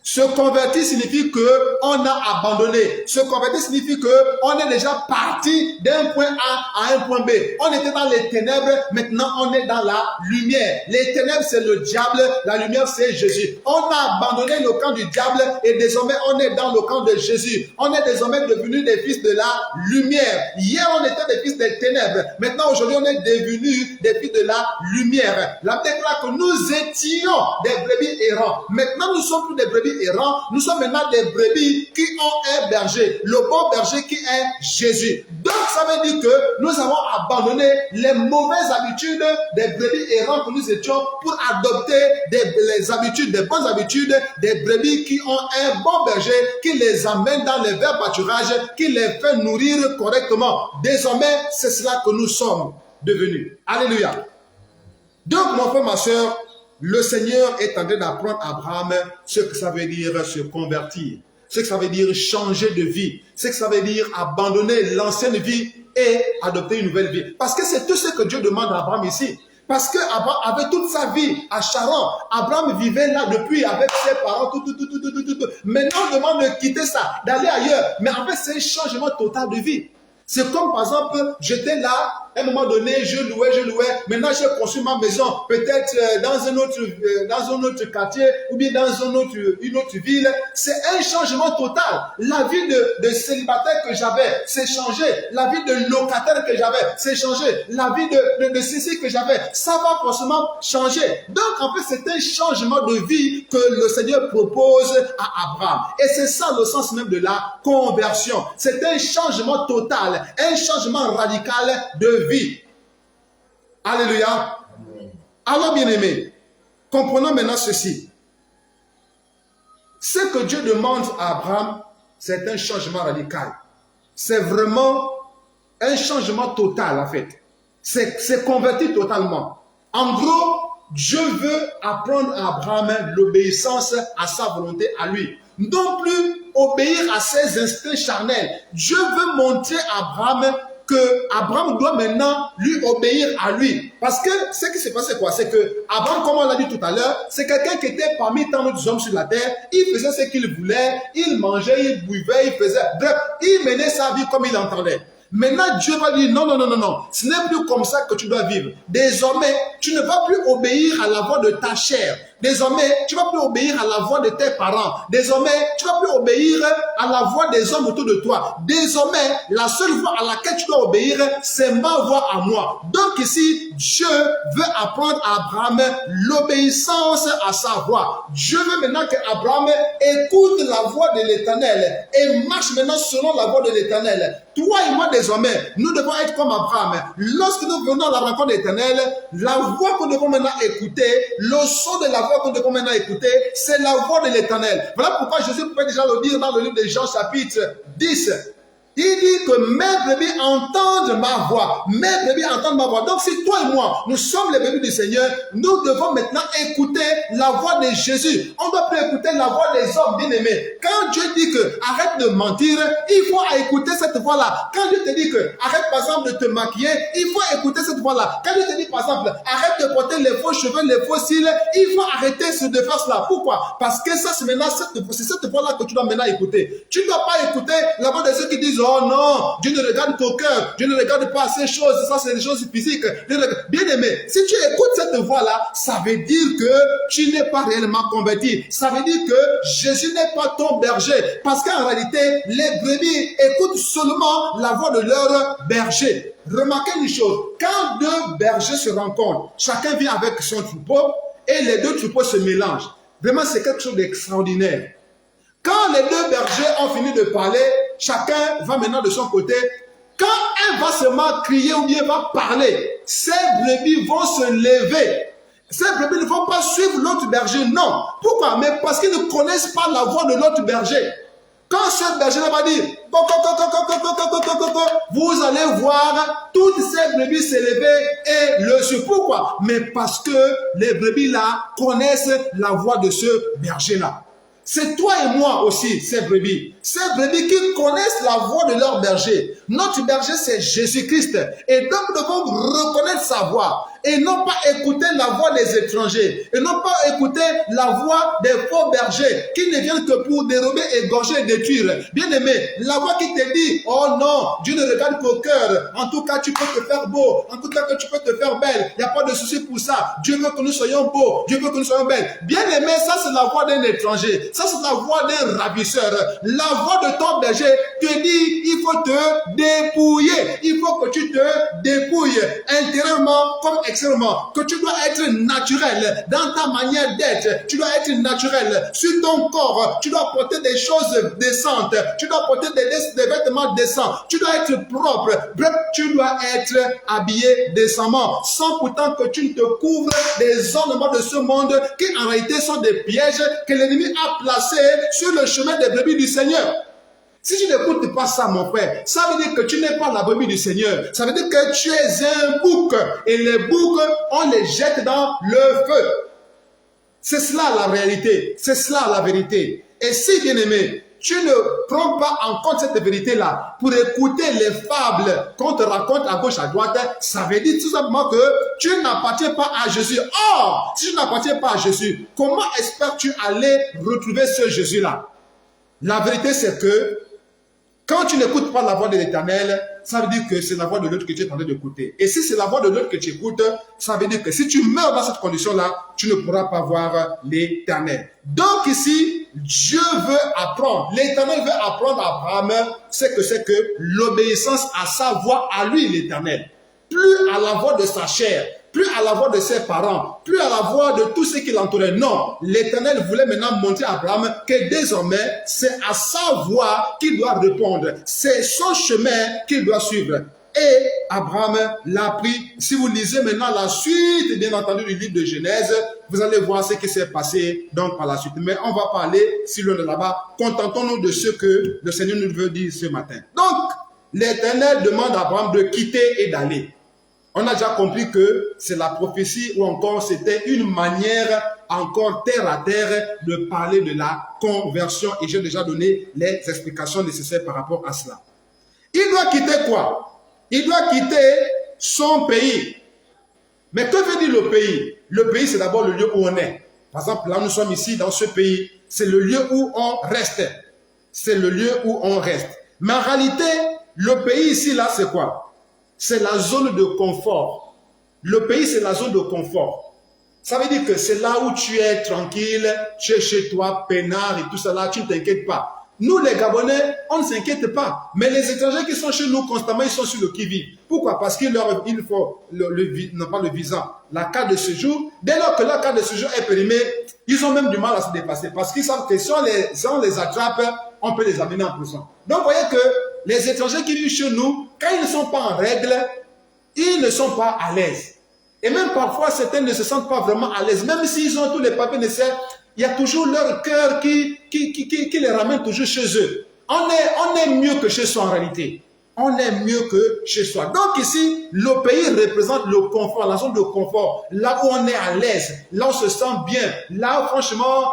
Se convertir signifie qu'on a abandonné. Se convertir signifie qu'on est déjà parti d'un point A à un point B. On était dans les ténèbres, maintenant on est dans la lumière. Les ténèbres, c'est le diable, la lumière, c'est Jésus. On a abandonné le camp du diable et désormais on est dans le camp de Jésus. On est désormais devenus des fils de la lumière. Hier, on était des fils des ténèbres. Maintenant, aujourd'hui, on est devenus des fils de la lumière. La Bible déclare que nous étions des brebis errants. Maintenant, nous ne sommes plus des brebis brebis errants, nous sommes maintenant des brebis qui ont un berger, le bon berger qui est Jésus. Donc ça veut dire que nous avons abandonné les mauvaises habitudes des brebis errants que nous étions pour adopter les habitudes, des bonnes habitudes des brebis qui ont un bon berger, qui les amène dans les verts pâturages, qui les fait nourrir correctement. Désormais, c'est cela que nous sommes devenus. Alléluia. Donc, mon frère, ma soeur, le Seigneur est en train d'apprendre à Abraham ce que ça veut dire se convertir, ce que ça veut dire changer de vie, ce que ça veut dire abandonner l'ancienne vie et adopter une nouvelle vie. Parce que c'est tout ce que Dieu demande à Abraham ici. Parce qu'Abraham avait toute sa vie à Charan. Abraham vivait là depuis avec ses parents, tout. Maintenant, on demande de quitter ça, d'aller ailleurs. Mais en fait, c'est un changement total de vie. C'est comme par exemple, j'étais là, à un moment donné, je louais. Maintenant, j'ai construit ma maison, peut-être dans un autre quartier ou bien dans une autre ville. C'est un changement total. La vie de célibataire que j'avais, c'est changé. La vie de locataire que j'avais, c'est changé. La vie de ceci que j'avais, ça va forcément changer. Donc, en fait, c'est un changement de vie que le Seigneur propose à Abraham. Et c'est ça le sens même de la conversion. C'est un changement total, un changement radical de vie. Alléluia. Alors, bien-aimés, comprenons maintenant ceci. Ce que Dieu demande à Abraham, c'est un changement radical. C'est vraiment un changement total, en fait. C'est converti totalement. En gros, Dieu veut apprendre à Abraham l'obéissance à sa volonté à lui. Non plus obéir à ses instincts charnels. Dieu veut montrer à Abraham que Abraham doit maintenant lui obéir à lui. Parce que ce qui s'est passé quoi? C'est que Abraham, comme on l'a dit tout à l'heure, c'est quelqu'un qui était parmi tant d'autres hommes sur la terre. Il faisait ce qu'il voulait, il mangeait, il buvait, il faisait... Bref, il menait sa vie comme il entendait. Maintenant, Dieu va dire non. Ce n'est plus comme ça que tu dois vivre. Désormais, tu ne vas plus obéir à la voix de ta chair. Désormais, tu ne vas plus obéir à la voix de tes parents. Désormais, tu ne vas plus obéir à la voix des hommes autour de toi. Désormais, la seule voix à laquelle tu dois obéir, c'est ma voix à moi. Donc ici, Dieu veut apprendre à Abraham l'obéissance à sa voix. Dieu veut maintenant qu'Abraham écoute la voix de l'Éternel et marche maintenant selon la voix de l'Éternel. Toi et moi, désormais, nous devons être comme Abraham. Lorsque nous venons à la rencontre de l'Éternel, la voix que nous devons maintenant écouter, le son de la voix que nous devons maintenant écouter, c'est la voix de l'Éternel. Voilà pourquoi Jésus pouvait déjà le dire dans le livre de Jean chapitre 10. Il dit que mes brebis entendent ma voix. Mes brebis entendent ma voix. Donc si toi et moi, nous sommes les brebis du Seigneur, nous devons maintenant écouter la voix de Jésus. On ne doit plus écouter la voix des hommes bien-aimés. Quand Dieu dit que arrête de mentir, il faut écouter cette voix-là. Quand Dieu te dit que arrête par exemple de te maquiller, il faut écouter cette voix-là. Quand Dieu te dit par exemple arrête de porter les faux cheveux, les faux cils, il faut arrêter de faire cela. Pourquoi? Parce que ça c'est maintenant cette voix-là que tu dois maintenant écouter. Tu ne dois pas écouter la voix de ceux qui disent oh non, Dieu ne regarde qu'au cœur, Dieu ne regarde pas ces choses, ça c'est des choses physiques. Bien aimé, si tu écoutes cette voix-là, ça veut dire que tu n'es pas réellement converti. Ça veut dire que Jésus n'est pas ton berger. Parce qu'en réalité, les brebis écoutent seulement la voix de leur berger. Remarquez une chose, quand deux bergers se rencontrent, chacun vient avec son troupeau et les deux troupeaux se mélangent. Vraiment, c'est quelque chose d'extraordinaire. Quand les deux bergers ont fini de parler, chacun va maintenant de son côté. Quand un va seulement crier ou bien va parler, ces brebis vont se lever. Ces brebis ne vont pas suivre l'autre berger, non. Pourquoi? Mais parce qu'ils ne connaissent pas la voix de l'autre berger. Quand ce berger-là va dire, vous allez voir toutes ces brebis s'élever et le suivre. Pourquoi? Mais parce que les brebis-là connaissent la voix de ce berger-là. C'est toi et moi aussi, ces brebis. Ces brebis qui connaissent la voix de leur berger. Notre berger, c'est Jésus-Christ. Et donc, nous devons reconnaître sa voix. Et non pas écouter la voix des étrangers. Et non pas écouter la voix des faux bergers qui ne viennent que pour dérober, égorger et détruire. Bien aimé, la voix qui te dit, oh non, Dieu ne regarde qu'au cœur. En tout cas, tu peux te faire beau. En tout cas, que tu peux te faire belle. Il n'y a pas de souci pour ça. Dieu veut que nous soyons beaux. Dieu veut que nous soyons belles. Bien aimé, ça c'est la voix d'un étranger. Ça c'est la voix d'un ravisseur. La voix de ton berger te dit, il faut te dépouiller. Il faut que tu te dépouilles intérieurement comme extérieurement. extrêmement, que tu dois être naturel dans ta manière d'être, tu dois être naturel sur ton corps, tu dois porter des choses décentes, tu dois porter des vêtements décents, tu dois être propre, bref, tu dois être habillé décemment, sans pourtant que tu ne te couvres des ornements de ce monde qui en réalité sont des pièges que l'ennemi a placés sur le chemin des brebis du Seigneur. Si tu n'écoutes pas ça, mon frère, ça veut dire que tu n'es pas la brebis du Seigneur. Ça veut dire que tu es un bouc. Et les boucs, on les jette dans le feu. C'est cela la réalité. C'est cela la vérité. Et si, bien aimé, tu ne prends pas en compte cette vérité-là pour écouter les fables qu'on te raconte à gauche, à droite, ça veut dire tout simplement que tu n'appartiens pas à Jésus. Or, si tu n'appartiens pas à Jésus, comment espères-tu aller retrouver ce Jésus-là? La vérité, c'est que quand tu n'écoutes pas la voix de l'Éternel, ça veut dire que c'est la voix de l'autre que tu es en train d'écouter. Et si c'est la voix de l'autre que tu écoutes, ça veut dire que si tu meurs dans cette condition-là, tu ne pourras pas voir l'Éternel. Donc ici, Dieu veut apprendre. L'Éternel veut apprendre à Abraham c'est que l'obéissance à sa voix, à lui l'Éternel. Plus à la voix de sa chair, plus à la voix de ses parents, plus à la voix de tous ceux qui l'entouraient. Non, l'Éternel voulait maintenant montrer à Abraham que désormais, c'est à sa voix qu'il doit répondre. C'est son chemin qu'il doit suivre. Et Abraham l'a pris. Si vous lisez maintenant la suite, bien entendu, du livre de Genèse, vous allez voir ce qui s'est passé donc par la suite. Mais on va parler, si l'on est là-bas, contentons-nous de ce que le Seigneur nous veut dire ce matin. Donc, l'Éternel demande à Abraham de quitter et d'aller. On a déjà compris que c'est la prophétie ou encore c'était une manière encore terre à terre de parler de la conversion et j'ai déjà donné les explications nécessaires par rapport à cela. Il doit quitter quoi? Il doit quitter son pays. Mais que veut dire le pays? Le pays, c'est d'abord le lieu où on est. Par exemple, là, nous sommes ici dans ce pays. C'est le lieu où on reste. C'est le lieu où on reste. Mais en réalité, le pays ici, là, c'est quoi? C'est la zone de confort. Le pays, c'est la zone de confort. Ça veut dire que c'est là où tu es tranquille, tu es chez toi, peinard et tout ça là, tu ne t'inquiètes pas. Nous, les Gabonais, on ne s'inquiète pas. Mais les étrangers qui sont chez nous constamment, ils sont sur le qui-vive. Pourquoi? Parce qu'il faut non pas le visa, la carte de séjour. Dès lors que la carte de séjour est périmée, ils ont même du mal à se dépasser. Parce qu'ils savent que si on les attrape, on peut les amener en prison. Donc, vous voyez que les étrangers qui vivent chez nous, quand ils ne sont pas en règle, ils ne sont pas à l'aise. Et même parfois, certains ne se sentent pas vraiment à l'aise. Même s'ils ont tous les papiers nécessaires, il y a toujours leur cœur qui les ramène toujours chez eux. On est mieux que chez soi en réalité. On est mieux que chez soi. Donc ici, le pays représente le confort, la zone de confort. Là où on est à l'aise, là où on se sent bien. Là où franchement,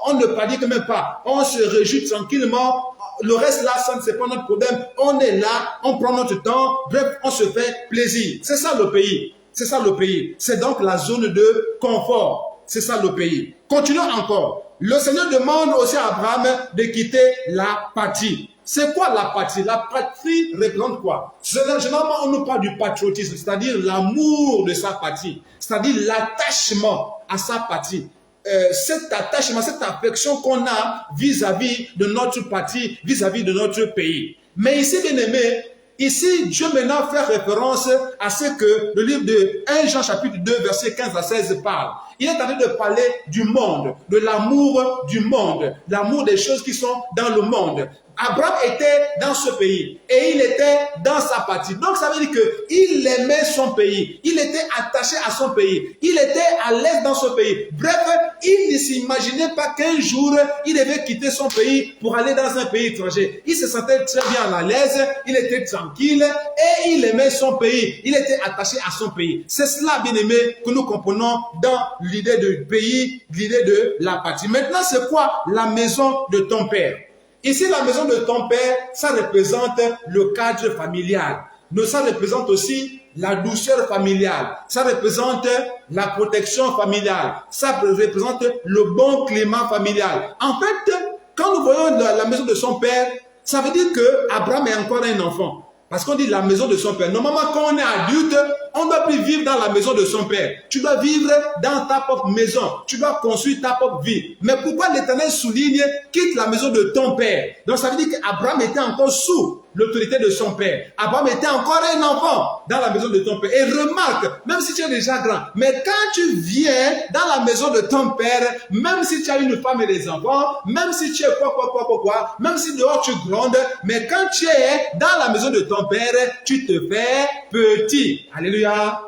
on ne panique même pas. On se réjouit tranquillement. Le reste là, ça ne c'est pas notre problème. On est là, on prend notre temps. Bref, on se fait plaisir. C'est ça le pays. C'est ça le pays. C'est donc la zone de confort. C'est ça le pays. Continuons encore. Le Seigneur demande aussi à Abraham de quitter la patrie. C'est quoi la patrie? La patrie représente quoi? Généralement, on nous parle du patriotisme, c'est-à-dire l'amour de sa patrie, c'est-à-dire l'attachement à sa patrie. Cet attachement, cette affection qu'on a vis-à-vis de notre patrie, vis-à-vis de notre pays. Mais ici, bien aimé, ici, Dieu maintenant fait référence à ce que le livre de 1 Jean chapitre 2, verset 15 à 16 parle. Il est en train de parler du monde, de l'amour du monde, l'amour des choses qui sont dans le monde. Abraham était dans ce pays et il était dans sa patrie. Donc ça veut dire qu'il aimait son pays, il était attaché à son pays, il était à l'aise dans ce pays. Bref, il ne s'imaginait pas qu'un jour il devait quitter son pays pour aller dans un pays étranger. Il se sentait très bien à l'aise, il était tranquille et il aimait son pays, il était attaché à son pays. C'est cela, bien aimé, que nous comprenons dans l'idée du pays, l'idée de la patrie. Maintenant, c'est quoi la maison de ton père? Ici, la maison de ton père, ça représente le cadre familial. Mais ça représente aussi la douceur familiale. Ça représente la protection familiale. Ça représente le bon climat familial. En fait, quand nous voyons la maison de son père, ça veut dire que Abraham est encore un enfant. Parce qu'on dit la maison de son père. Normalement, quand on est adulte, on ne doit plus vivre dans la maison de son père. Tu dois vivre dans ta propre maison. Tu dois construire ta propre vie. Mais pourquoi l'Éternel souligne quitte la maison de ton père? Donc ça veut dire qu'Abraham était encore sous l'autorité de son père. Abraham était encore un enfant dans la maison de ton père. Et remarque, même si tu es déjà grand, mais quand tu viens dans la maison de ton père, même si tu as une femme et des enfants, même si tu es quoi, même si dehors tu grondes, mais quand tu es dans la maison de ton père, tu te fais petit. Alléluia.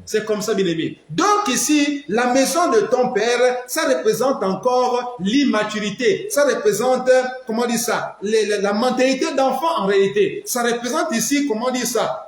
C'est comme ça, bien-aimé. Donc ici, la maison de ton père, ça représente encore l'immaturité. Ça représente, comment dire ça, la mentalité d'enfant en réalité. Ça représente ici, comment dire ça,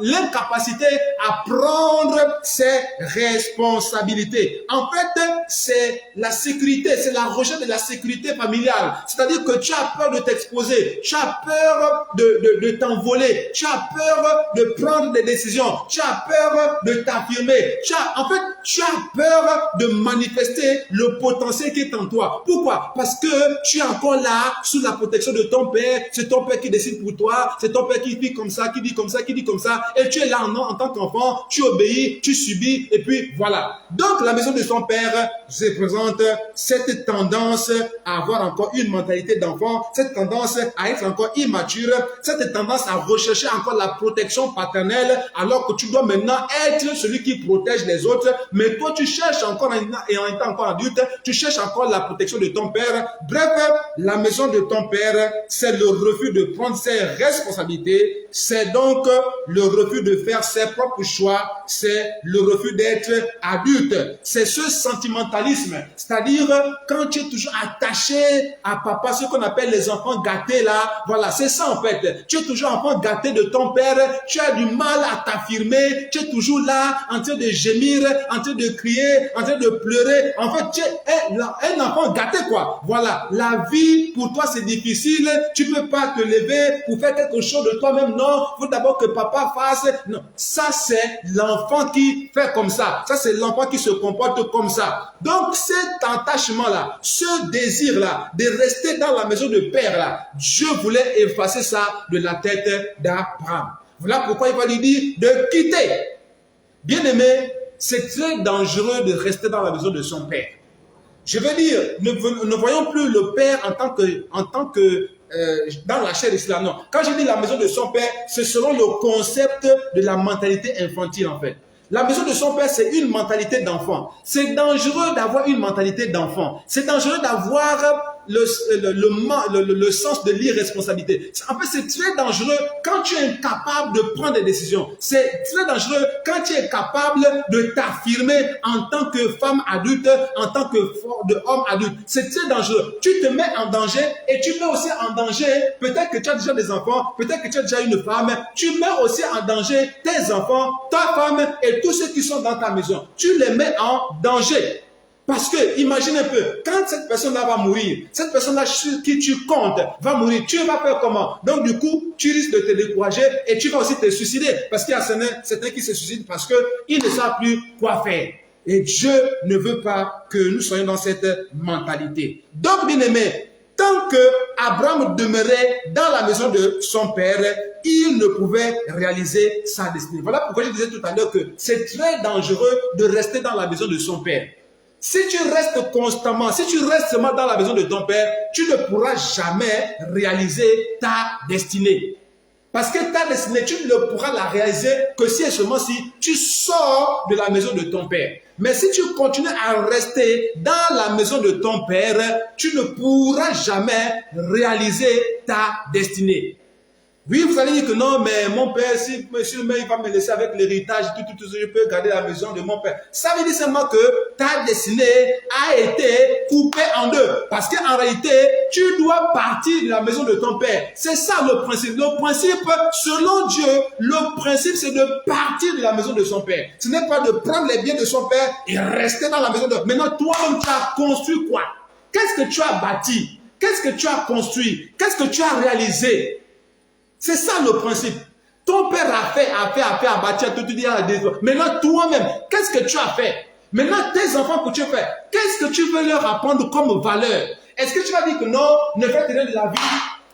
l'incapacité à prendre ses responsabilités. En fait, c'est la sécurité, c'est la recherche de la sécurité familiale. C'est-à-dire que tu as peur de t'exposer, tu as peur de t'envoler, tu as peur de prendre des décisions, tu as peur de t'affirmer, en fait, tu as peur de manifester le potentiel qui est en toi. Pourquoi? Parce que tu es encore là, sous la protection de ton père, c'est ton père qui décide pour toi, c'est ton père qui dit comme ça, qui dit comme ça, qui dit comme ça, et tu es là en tant qu'enfant, tu obéis, tu subis, et puis voilà. Donc la maison de son père représente cette tendance à avoir encore une mentalité d'enfant, cette tendance à être encore immature, cette tendance à rechercher encore la protection paternelle, alors que tu dois maintenant être celui qui protège les autres, mais toi tu cherches encore, et en étant encore adulte, tu cherches encore la protection de ton père. Bref, la maison de ton père, c'est le refus de prendre ses responsabilités, c'est donc le refus de faire ses propres choix, c'est le refus d'être adulte, c'est ce sentimentalisme, c'est-à-dire quand tu es toujours attaché à papa, ce qu'on appelle les enfants gâtés là, voilà, c'est ça en fait, tu es toujours enfant gâté de ton père, tu as du mal à t'affirmer, tu es toujours là en train de gémir, en train de crier, en train de pleurer, en fait tu es un enfant gâté quoi, voilà, la vie pour toi c'est difficile, tu peux pas te lever pour faire quelque chose de toi-même, non, il faut d'abord que papa fasse, non, ça c'est l'enfant qui fait comme ça c'est l'enfant qui se comporte comme ça. Donc cet attachement là, ce désir là, de rester dans la maison de père là, Dieu voulait effacer ça de la tête d'Abraham. Voilà pourquoi il va lui dire de quitter. Bien aimé, c'est très dangereux de rester dans la maison de son père. Je veux dire, ne voyons plus le père en tant que dans la chair ici là, non. Quand je dis la maison de son père, c'est selon le concept de la mentalité infantile en fait. La maison de son père, c'est une mentalité d'enfant. C'est dangereux d'avoir une mentalité d'enfant. C'est dangereux d'avoir le sens de l'irresponsabilité. En fait, c'est très dangereux quand tu es incapable de prendre des décisions. C'est très dangereux quand tu es capable de t'affirmer en tant que femme adulte, en tant que homme adulte. C'est très dangereux. Tu te mets en danger et tu mets aussi en danger, peut-être que tu as déjà des enfants, peut-être que tu as déjà une femme, tu mets aussi en danger tes enfants, ta femme et tous ceux qui sont dans ta maison. Tu les mets en danger. Parce que, imagine un peu, quand cette personne-là va mourir, cette personne-là sur qui tu comptes va mourir, tu vas faire comment? Donc du coup, tu risques de te décourager et tu vas aussi te suicider. Parce qu'il y a certains qui se suicident parce qu'ils ne savent plus quoi faire. Et Dieu ne veut pas que nous soyons dans cette mentalité. Donc, bien aimé, tant que Abraham demeurait dans la maison de son père, il ne pouvait réaliser sa destinée. Voilà pourquoi je disais tout à l'heure que c'est très dangereux de rester dans la maison de son père. Si tu restes constamment, si tu restes seulement dans la maison de ton père, tu ne pourras jamais réaliser ta destinée. Parce que ta destinée, tu ne pourras la réaliser que si et seulement si tu sors de la maison de ton père. Mais si tu continues à rester dans la maison de ton père, tu ne pourras jamais réaliser ta destinée. Oui, vous allez dire que non, mais mon père, si il va me laisser avec l'héritage, tout, je peux garder la maison de mon père. Ça veut dire seulement que ta destinée a été coupée en deux. Parce qu'en réalité, tu dois partir de la maison de ton père. C'est ça le principe. Le principe, selon Dieu, le principe, c'est de partir de la maison de son père. Ce n'est pas de prendre les biens de son père et rester dans la maison de... Maintenant, toi-même, tu as construit quoi? Qu'est-ce que tu as bâti? Qu'est-ce que tu as construit? Qu'est-ce que tu as réalisé? C'est ça le principe. Ton père a bâti, tout dit à la décision. Maintenant, toi-même, qu'est-ce que tu as fait? Maintenant, tes enfants que tu fais, qu'est-ce que tu veux leur apprendre comme valeur? Est-ce que tu vas dire que non, ne faites rien de la vie?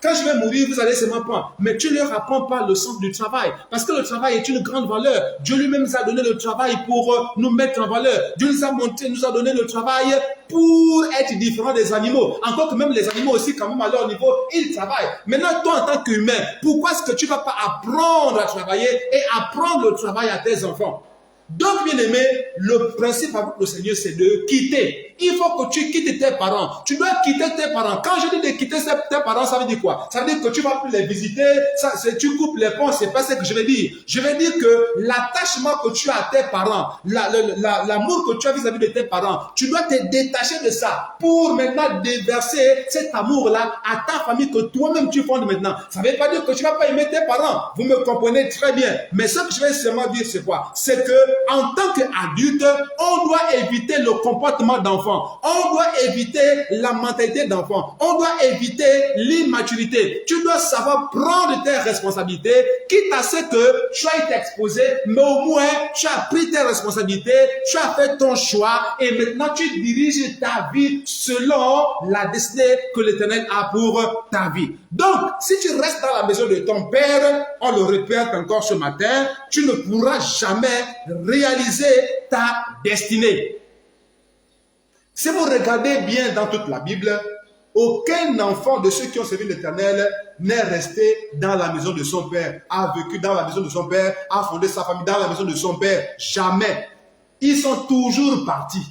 quand je vais mourir, vous allez seulement prendre. Mais tu ne leur apprends pas le sens du travail. Parce que le travail est une grande valeur. Dieu lui-même nous a donné le travail pour nous mettre en valeur. Dieu nous a donné le travail pour être différent des animaux. Encore que même les animaux aussi, quand même à leur niveau, ils travaillent. Maintenant, toi en tant qu'humain, pourquoi est-ce que tu ne vas pas apprendre à travailler et apprendre le travail à tes enfants? Donc, bien aimé, le principe avec le Seigneur, c'est de quitter. Il faut que tu quittes tes parents. Tu dois quitter tes parents. Quand je dis de quitter tes parents, ça veut dire quoi? Ça veut dire que tu ne vas plus les visiter, tu coupes les ponts, c'est pas ce que je veux dire. Je veux dire que l'attachement que tu as à tes parents, l'amour que tu as vis-à-vis de tes parents, tu dois te détacher de ça pour maintenant déverser cet amour-là à ta famille que toi-même tu fondes maintenant. Ça ne veut pas dire que tu ne vas pas aimer tes parents. Vous me comprenez très bien. Mais ce que je vais seulement dire, c'est quoi? C'est que en tant qu'adulte, on doit éviter le comportement d'enfant. On doit éviter la mentalité d'enfant. On doit éviter l'immaturité. Tu dois savoir prendre tes responsabilités, quitte à ce que tu as été exposé, mais au moins tu as pris tes responsabilités, tu as fait ton choix et maintenant tu diriges ta vie selon la destinée que l'Éternel a pour ta vie. Donc, si tu restes dans la maison de ton père, on le répète encore ce matin, tu ne pourras jamais réaliser ta destinée. Si vous regardez bien dans toute la Bible, aucun enfant de ceux qui ont servi l'Éternel n'est resté dans la maison de son père, a vécu dans la maison de son père, a fondé sa famille dans la maison de son père. Jamais. Ils sont toujours partis.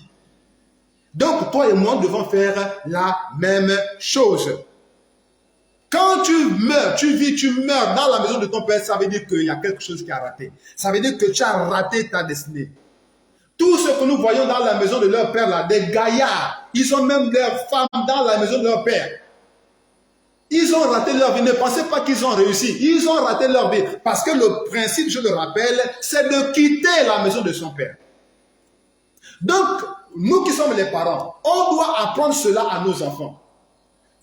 Donc, toi et moi devons faire la même chose. Quand tu meurs, tu meurs dans la maison de ton père, ça veut dire qu'il y a quelque chose qui a raté. Ça veut dire que tu as raté ta destinée. Tout ce que nous voyons dans la maison de leur père, là, des gaillards, ils ont même leurs femmes dans la maison de leur père. Ils ont raté leur vie. Ne pensez pas qu'ils ont réussi. Ils ont raté leur vie. Parce que le principe, je le rappelle, c'est de quitter la maison de son père. Donc, nous qui sommes les parents, on doit apprendre cela à nos enfants.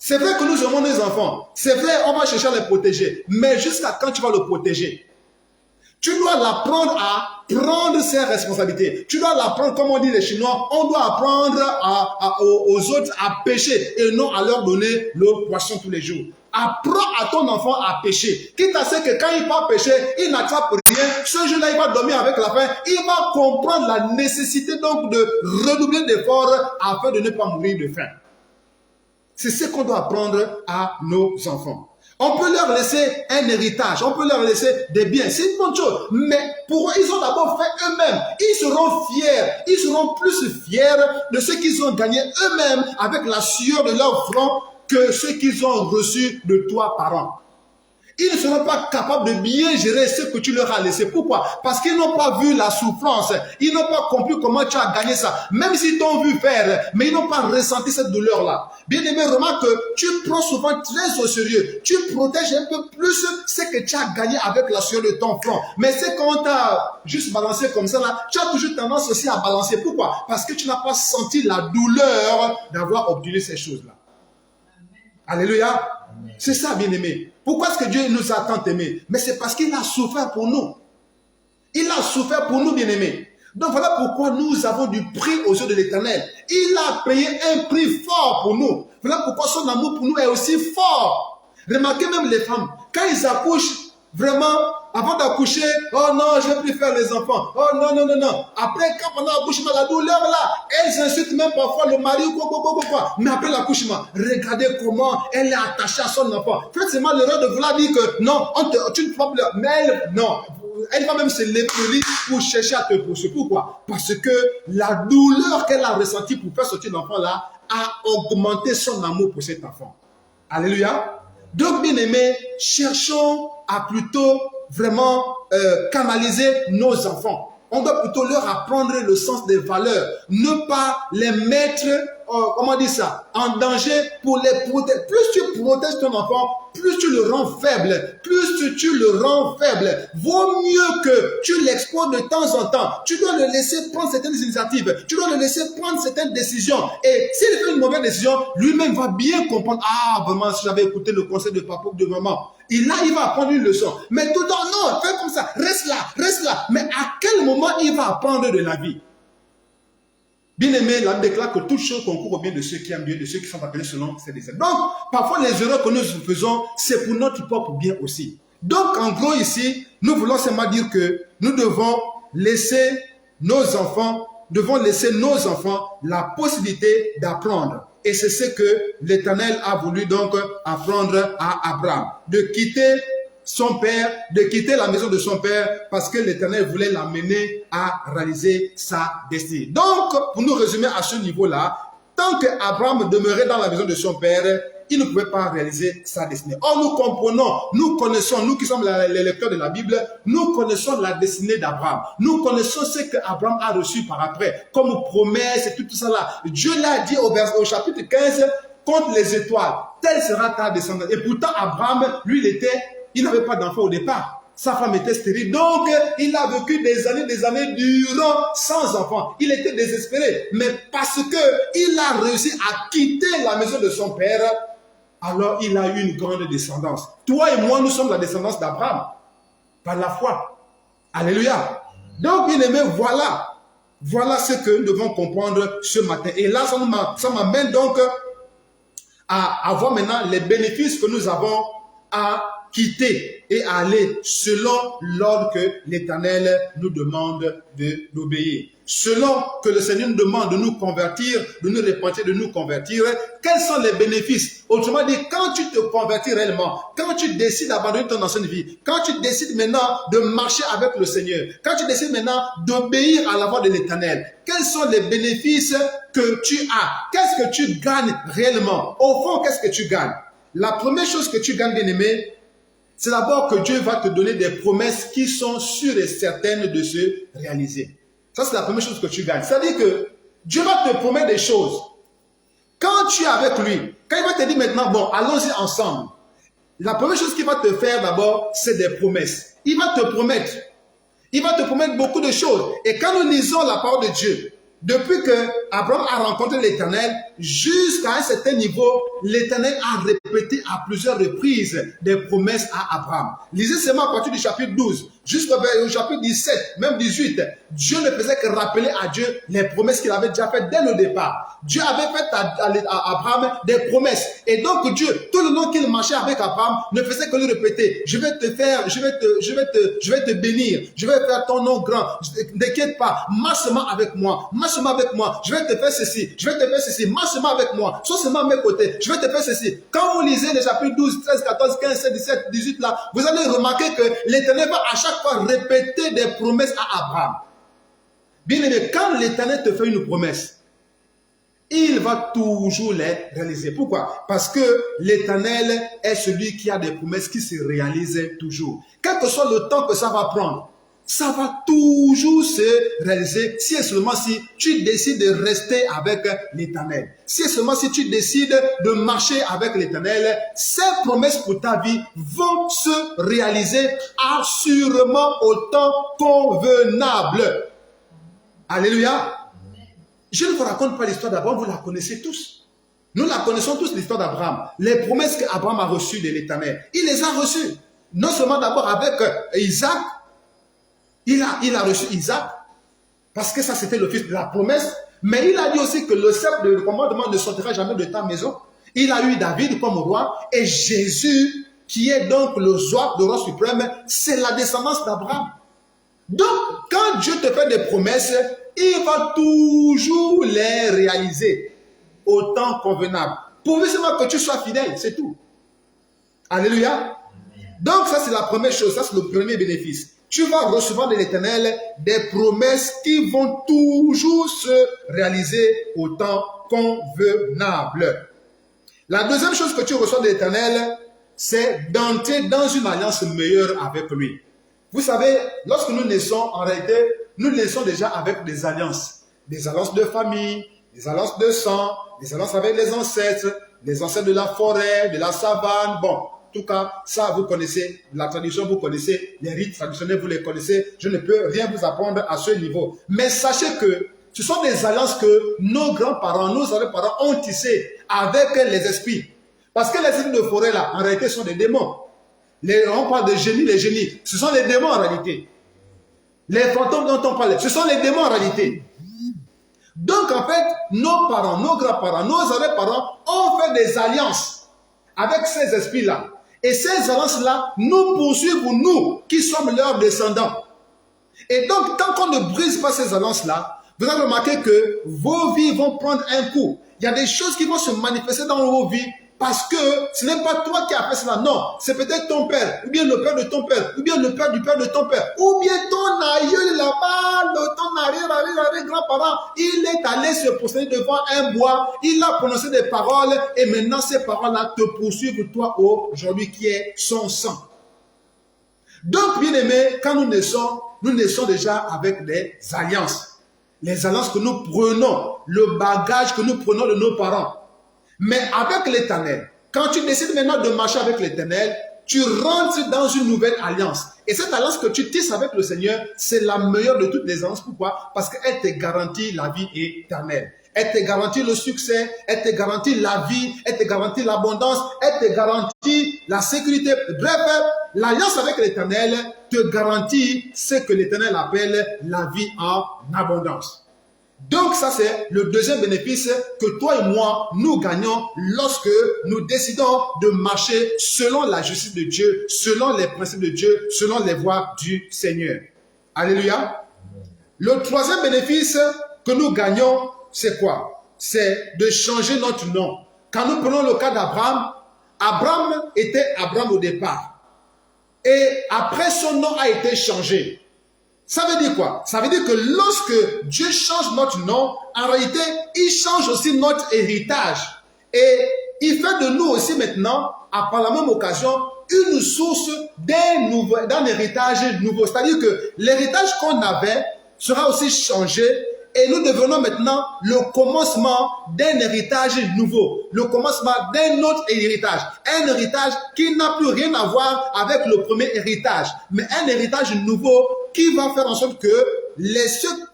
C'est vrai que nous aimons nos enfants. C'est vrai, on va chercher à les protéger. Mais jusqu'à quand tu vas le protéger? Tu dois l'apprendre à prendre ses responsabilités. Tu dois l'apprendre, comme on dit les Chinois, on doit apprendre aux autres à pêcher et non à leur donner le poisson tous les jours. Apprends à ton enfant à pêcher. Quitte à ce que quand il va pêcher, il n'attrape rien. Ce jour-là, il va dormir avec la faim. Il va comprendre la nécessité donc de redoubler d'efforts afin de ne pas mourir de faim. C'est ce qu'on doit apprendre à nos enfants. On peut leur laisser un héritage, on peut leur laisser des biens, c'est une bonne chose. Mais pour eux, ils ont d'abord fait eux-mêmes. Ils seront fiers, ils seront plus fiers de ce qu'ils ont gagné eux-mêmes avec la sueur de leur front que ce qu'ils ont reçu de toi, parents. Ils ne seront pas capables de bien gérer ce que tu leur as laissé. Pourquoi? Parce qu'ils n'ont pas vu la souffrance. Ils n'ont pas compris comment tu as gagné ça. Même s'ils t'ont vu faire, mais ils n'ont pas ressenti cette douleur-là. Bien aimé, remarque que tu prends souvent très au sérieux. Tu protèges un peu plus ce que tu as gagné avec la sueur de ton front. Mais c'est quand tu as juste balancé comme ça, là, tu as toujours tendance aussi à balancer. Pourquoi? Parce que tu n'as pas senti la douleur d'avoir obtenu ces choses-là. Alléluia. C'est ça, bien aimé. Pourquoi est-ce que Dieu nous a tant aimés? Mais c'est parce qu'il a souffert pour nous. Il a souffert pour nous, bien aimés. Donc voilà pourquoi nous avons du prix aux yeux de l'Éternel. Il a payé un prix fort pour nous. Voilà pourquoi son amour pour nous est aussi fort. Remarquez même les femmes, quand ils accouchent, vraiment, avant d'accoucher, oh non, je ne vais plus faire les enfants. Oh non, non, non, non. Après, quand pendant l'accouchement, la douleur là, elles insultent même parfois le mari ou quoi. Mais après l'accouchement, regardez comment elle est attachée à son enfant. Faites seulement l'erreur de vouloir dire que non, tu ne peux pas pleurer. Mais elle, non. Elle va même se lever au lit pour chercher à te poursuivre. Pourquoi? Parce que la douleur qu'elle a ressentie pour faire sortir l'enfant là a augmenté son amour pour cet enfant. Alléluia. Donc, bien aimés, cherchons à plutôt vraiment canaliser nos enfants. On doit plutôt leur apprendre le sens des valeurs. Ne pas les mettre, comment dire ça, en danger pour les protéger. Plus tu protèges ton enfant, plus tu le rends faible. Plus tu le rends faible. Vaut mieux que tu l'exposes de temps en temps. Tu dois le laisser prendre certaines initiatives. Tu dois le laisser prendre certaines décisions. Et s'il fait une mauvaise décision, lui-même va bien comprendre. Ah, vraiment, si j'avais écouté le conseil de papa ou de maman. Et là, il va apprendre une leçon. Mais tout le temps, non, fais comme ça. Reste là, reste là. Mais à quel moment il va apprendre de la vie? Bien aimé, la Bible déclare que toute chose concourt au bien de ceux qui aiment Dieu, de ceux qui sont appelés selon ses desseins. Donc, parfois les erreurs que nous faisons, c'est pour notre propre bien aussi. Donc, en gros ici, nous voulons seulement dire que nous devons laisser nos enfants la possibilité d'apprendre. Et c'est ce que l'Éternel a voulu donc apprendre à Abraham. De quitter son père, de quitter la maison de son père, parce que l'Éternel voulait l'amener à réaliser sa destinée. Donc, pour nous résumer à ce niveau-là, tant qu'Abraham demeurait dans la maison de son père, il ne pouvait pas réaliser sa destinée. Or, nous comprenons, nous connaissons, nous qui sommes les lecteurs de la Bible, nous connaissons la destinée d'Abraham. Nous connaissons ce qu'Abraham a reçu par après, comme promesse et tout ça là. Dieu l'a dit au chapitre 15, compte les étoiles, telle sera ta descendance. Et pourtant, Abraham, lui, il n'avait pas d'enfant au départ. Sa femme était stérile. Donc, il a vécu des années durant sans enfant. Il était désespéré. Mais parce qu'il a réussi à quitter la maison de son père, alors il a eu une grande descendance. Toi et moi, nous sommes la descendance d'Abraham. Par la foi. Alléluia. Donc, bien aimé, voilà ce que nous devons comprendre ce matin. Et là, ça m'amène donc à voir maintenant les bénéfices que nous avons à quitter et à aller selon l'ordre que l'Éternel nous demande d'obéir. Selon que le Seigneur nous demande de nous convertir, de nous repentir, de nous convertir, quels sont les bénéfices? Autrement dit, quand tu te convertis réellement, quand tu décides d'abandonner ton ancienne vie, quand tu décides maintenant de marcher avec le Seigneur, quand tu décides maintenant d'obéir à la voix de l'Éternel, quels sont les bénéfices que tu as? Qu'est-ce que tu gagnes réellement? Au fond, qu'est-ce que tu gagnes? La première chose que tu gagnes, bien-aimé, c'est d'abord que Dieu va te donner des promesses qui sont sûres et certaines de se réaliser. Ça, c'est la première chose que tu gagnes. C'est-à-dire que Dieu va te promettre des choses. Quand tu es avec lui, quand il va te dire maintenant, bon, allons-y ensemble, la première chose qu'il va te faire d'abord, c'est des promesses. Il va te promettre beaucoup de choses. Et quand nous lisons la parole de Dieu, depuis que Abraham a rencontré l'Éternel, jusqu'à un certain niveau, l'Éternel a répété à plusieurs reprises des promesses à Abraham. Lisez seulement à partir du chapitre 12 jusqu'au chapitre 17, même 18. Dieu ne faisait que rappeler à Dieu les promesses qu'il avait déjà faites dès le départ. Dieu avait fait à Abraham des promesses. Et donc Dieu, tout le long qu'il marchait avec Abraham, ne faisait que lui répéter, je vais te faire, je vais te bénir, je vais faire ton nom grand. N'inquiète pas, marche seulement avec moi, je vais te faire ceci, marche seulement avec moi, sois seulement à mes côtés, je vais te faire ceci. Quand vous lisez les chapitres 12, 13, 14, 15, 16, 17, 18 là, vous allez remarquer que l'Éternel va à chaque fois répéter des promesses à Abraham. Bien aimé, quand l'Éternel te fait une promesse, il va toujours les réaliser. Pourquoi? Parce que l'Éternel est celui qui a des promesses qui se réalisent toujours. Quel que soit le temps que ça va prendre, ça va toujours se réaliser si et seulement si tu décides de rester avec l'Éternel. Si et seulement si tu décides de marcher avec l'Éternel, ces promesses pour ta vie vont se réaliser assurément au temps convenable. Alléluia. Je ne vous raconte pas l'histoire d'Abraham, vous la connaissez tous. Nous la connaissons tous, l'histoire d'Abraham. Les promesses qu'Abraham a reçues de l'Éternel, il les a reçues. Non seulement d'abord avec Isaac, il a reçu Isaac, parce que ça c'était le fils de la promesse, mais il a dit aussi que le sceptre de commandement ne sortira jamais de ta maison. Il a eu David comme roi, et Jésus, qui est donc le roi suprême, c'est la descendance d'Abraham. Donc, quand Dieu te fait des promesses, il va toujours les réaliser au temps convenable. Pourvu seulement que tu sois fidèle, c'est tout. Alléluia. Donc, ça c'est la première chose, ça c'est le premier bénéfice. Tu vas recevoir de l'Éternel des promesses qui vont toujours se réaliser au temps convenable. La deuxième chose que tu reçois de l'Éternel, c'est d'entrer dans une alliance meilleure avec lui. Vous savez, lorsque nous naissons, en réalité, nous naissons déjà avec des alliances. Des alliances de famille, des alliances de sang, des alliances avec les ancêtres de la forêt, de la savane. Bon, en tout cas, ça vous connaissez, la tradition vous connaissez, les rites traditionnels vous les connaissez. Je ne peux rien vous apprendre à ce niveau. Mais sachez que ce sont des alliances que nos grands-parents, nos arrière-parents ont tissées avec les esprits. Parce que les esprits de forêt là, en réalité, sont des démons. On parle de génies, les génies. Ce sont les démons en réalité. Les fantômes dont on parle, ce sont les démons en réalité. Donc en fait, nos parents, nos grands-parents, nos arrière-parents ont fait des alliances avec ces esprits-là. Et ces alliances-là nous poursuivent, nous qui sommes leurs descendants. Et donc, tant qu'on ne brise pas ces alliances-là, vous allez remarquer que vos vies vont prendre un coup. Il y a des choses qui vont se manifester dans vos vies parce que ce n'est pas toi qui as fait cela. Non, c'est peut-être ton père, ou bien le père de ton père, ou bien le père du père de ton père, ou bien ton aïeul là-bas, ton arrière-grand-parent, il est allé se poser devant un bois, il a prononcé des paroles, et maintenant ces paroles-là te poursuivent toi aujourd'hui qui est son sang. Donc, bien aimé, quand nous naissons déjà avec des alliances. Les alliances que nous prenons, le bagage que nous prenons de nos parents. Mais avec l'Éternel, quand tu décides maintenant de marcher avec l'Éternel, tu rentres dans une nouvelle alliance. Et cette alliance que tu tisses avec le Seigneur, c'est la meilleure de toutes les alliances. Pourquoi? Parce qu'elle te garantit la vie éternelle. Elle te garantit le succès, elle te garantit la vie, elle te garantit l'abondance, elle te garantit la sécurité. Bref, l'alliance avec l'Éternel te garantit ce que l'Éternel appelle la vie en abondance. Donc ça c'est le deuxième bénéfice que toi et moi nous gagnons lorsque nous décidons de marcher selon la justice de Dieu, selon les principes de Dieu, selon les voies du Seigneur. Alléluia. Le troisième bénéfice que nous gagnons, c'est quoi? C'est de changer notre nom. Quand nous prenons le cas d'Abraham, Abraham était Abraham au départ. Et après son nom a été changé. Ça veut dire quoi? Ça veut dire que lorsque Dieu change notre nom, en réalité, il change aussi notre héritage. Et il fait de nous aussi maintenant, par la même occasion, une source d'un héritage nouveau. C'est-à-dire que l'héritage qu'on avait sera aussi changé et nous devenons maintenant le commencement d'un héritage nouveau, le commencement d'un autre héritage. Un héritage qui n'a plus rien à voir avec le premier héritage, mais un héritage nouveau qui va faire en sorte que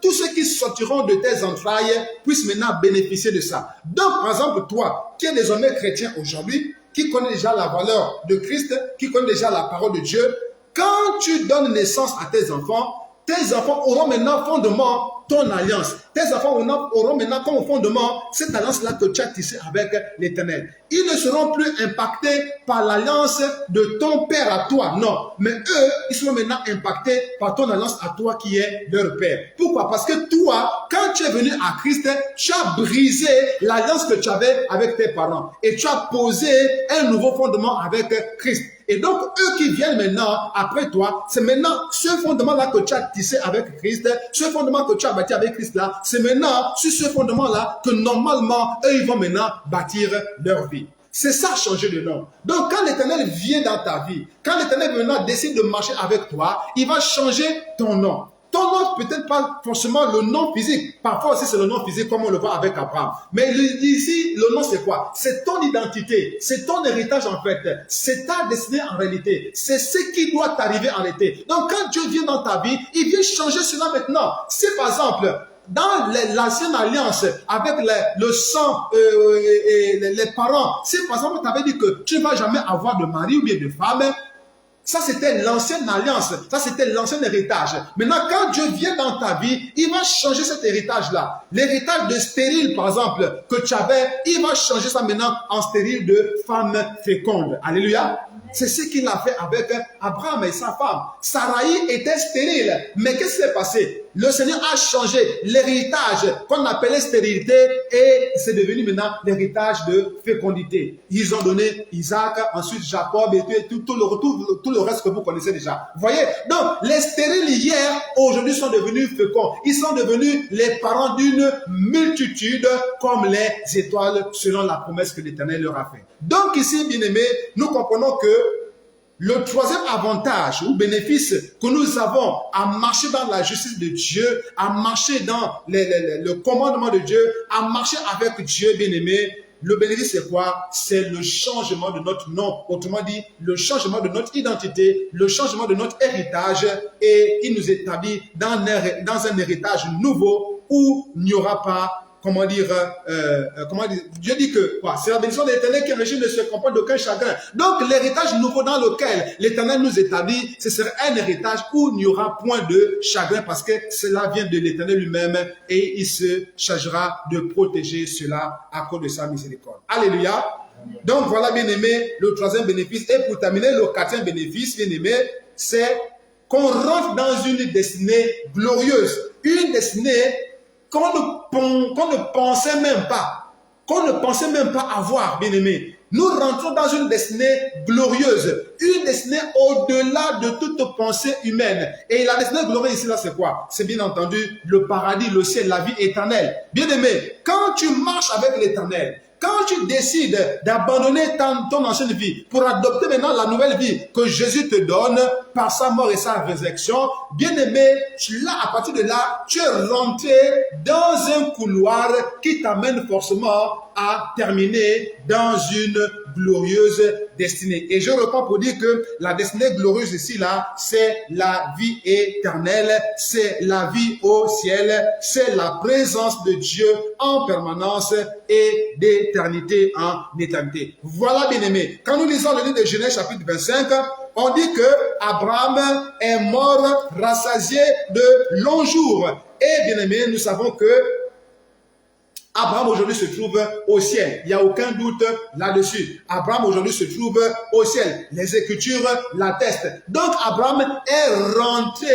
tous ceux qui sortiront de tes entrailles puissent maintenant bénéficier de ça. Donc, par exemple, toi, qui es désormais chrétien aujourd'hui, qui connaît déjà la valeur de Christ, qui connaît déjà la parole de Dieu, quand tu donnes naissance à tes enfants auront maintenant fondement ton alliance. Tes enfants auront maintenant comme fondement cette alliance-là que tu as tissée avec l'Éternel. Ils ne seront plus impactés par l'alliance de ton père à toi, non. Mais eux, ils seront maintenant impactés par ton alliance à toi qui est leur père. Pourquoi? Parce que toi, quand tu es venu à Christ, tu as brisé l'alliance que tu avais avec tes parents. Et tu as posé un nouveau fondement avec Christ. Et donc, eux qui viennent maintenant après toi, c'est maintenant ce fondement-là que tu as tissé avec Christ, ce fondement que tu as bâti avec Christ là, c'est maintenant sur ce fondement-là que normalement, eux, ils vont maintenant bâtir leur vie. C'est ça, changer de nom. Donc, quand l'Éternel vient dans ta vie, quand l'Éternel maintenant décide de marcher avec toi, il va changer ton nom. Ton nom, peut-être pas forcément le nom physique. Parfois aussi, c'est le nom physique comme on le voit avec Abraham. Mais ici, le nom, c'est quoi? C'est ton identité. C'est ton héritage en fait. C'est ta destinée en réalité. C'est ce qui doit t'arriver en réalité. Donc, quand Dieu vient dans ta vie, il vient changer cela maintenant. Si par exemple, dans l'ancienne alliance, avec le sang et les parents, si par exemple, tu avais dit que tu ne vas jamais avoir de mari ou bien de femme, ça, c'était l'ancienne alliance. Ça, c'était l'ancien héritage. Maintenant, quand Dieu vient dans ta vie, il va changer cet héritage-là. L'héritage de stérile, par exemple, que tu avais, il va changer ça maintenant en stérile de femme féconde. Alléluia. C'est ce qu'il a fait avec Abraham et sa femme. Sarai était stérile. Mais qu'est-ce qui s'est passé? Le Seigneur a changé l'héritage qu'on appelait stérilité et c'est devenu maintenant l'héritage de fécondité. Ils ont donné Isaac, ensuite Jacob et tout le reste que vous connaissez déjà. Vous voyez? Donc, les stériles hier, aujourd'hui sont devenus féconds. Ils sont devenus les parents d'une multitude comme les étoiles selon la promesse que l'Éternel leur a fait. Donc ici, bien aimés, nous comprenons que le troisième avantage ou bénéfice que nous avons à marcher dans la justice de Dieu, à marcher dans le commandement de Dieu, à marcher avec Dieu, bien aimé, le bénéfice c'est quoi? C'est le changement de notre nom. Autrement dit, le changement de notre identité, le changement de notre héritage et il nous établit dans un héritage nouveau où il n'y aura pas Dieu dit que c'est la bénédiction de l'Éternel qui régit ne se comporte d'aucun chagrin. Donc l'héritage nouveau dans lequel l'Éternel nous établit, ce sera un héritage où il n'y aura point de chagrin parce que cela vient de l'Éternel lui-même et il se chargera de protéger cela à cause de sa miséricorde. Alléluia. Donc voilà, bien aimé, le troisième bénéfice. Et pour terminer, le quatrième bénéfice, bien aimé, c'est qu'on rentre dans une destinée glorieuse. Une destinée qu'on ne pensait même pas avoir, bien aimé. Nous rentrons dans une destinée glorieuse, une destinée au-delà de toute pensée humaine. Et la destinée glorieuse ici, là, c'est quoi? C'est bien entendu le paradis, le ciel, la vie éternelle. Bien aimé, quand tu marches avec l'Éternel, quand tu décides d'abandonner ton ancienne vie pour adopter maintenant la nouvelle vie que Jésus te donne par sa mort et sa résurrection, bien aimé, là, à partir de là, tu es rentré dans un couloir qui t'amène forcément à terminer dans une glorieuse destinée. Et je reprends pour dire que la destinée glorieuse ici, là, c'est la vie éternelle, c'est la vie au ciel, c'est la présence de Dieu en permanence et d'éternité en éternité. Voilà, bien aimé. Quand nous lisons le livre de Genèse chapitre 25, on dit que Abraham est mort rassasié de longs jours. Et bien aimé, nous savons que Abraham aujourd'hui se trouve au ciel. Il n'y a aucun doute là-dessus. Abraham aujourd'hui se trouve au ciel. Les Écritures l'attestent. Donc Abraham est rentré